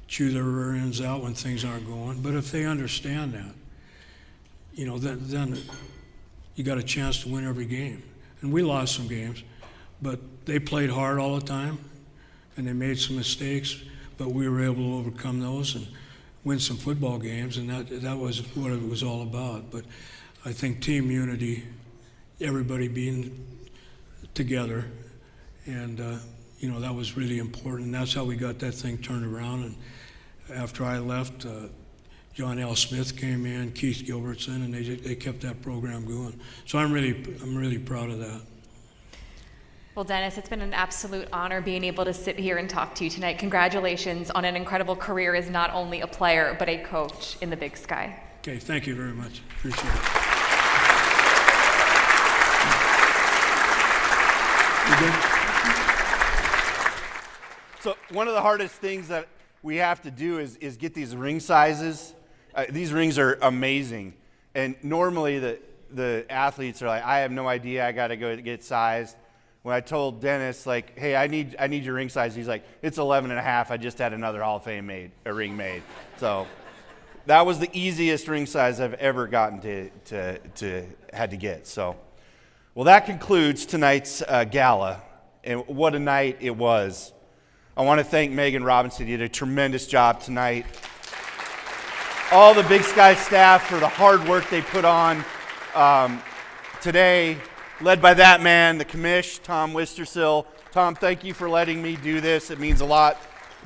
chew their rear ends out when things aren't going, but if they understand that, then you got a chance to win every game. And we lost some games, but they played hard all the time, and they made some mistakes, but we were able to overcome those and win some football games, and that was what it was all about. But I think team unity, everybody being together, and that was really important. And that's how we got that thing turned around. And after I left, John L. Smith came in, Keith Gilbertson, and they kept that program going. So I'm really proud of that. Well, Dennis, it's been an absolute honor being able to sit here and talk to you tonight. Congratulations on an incredible career as not only a player, but a coach in the Big Sky. Okay, thank you very much. Appreciate it. So one of the hardest things that we have to do is get these ring sizes. These rings are amazing. And normally the athletes are like, I have no idea, I got to go get sized. When I told Dennis, like, hey, I need your ring size, he's like, it's 11 and a half. I just had another Hall of Fame ring made. So that was the easiest ring size I've ever gotten to had to get. So, well, that concludes tonight's gala, and what a night it was. I want to thank Megan Robinson. You did a tremendous job tonight. All the Big Sky staff for the hard work they put on today. Led by that man, the commish, Tom Wistersill. Tom, thank you for letting me do this. It means a lot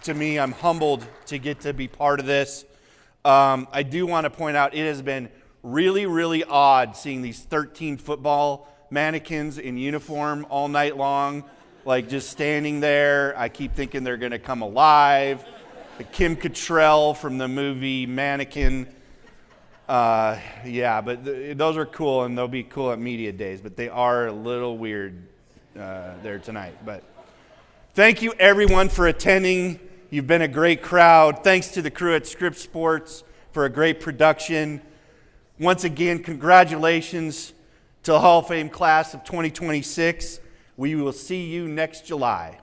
to me. I'm humbled to get to be part of this. I do want to point out it has been really, really odd seeing these 13 football mannequins in uniform all night long, like just standing there. I keep thinking they're going to come alive. Kim Cattrall from the movie Mannequin. But those are cool, and they'll be cool at media days, but they are a little weird there tonight. But thank you, everyone, for attending. You've been a great crowd. Thanks to the crew at Scripps Sports for a great production. Once again, congratulations to the Hall of Fame class of 2026. We will see you next July.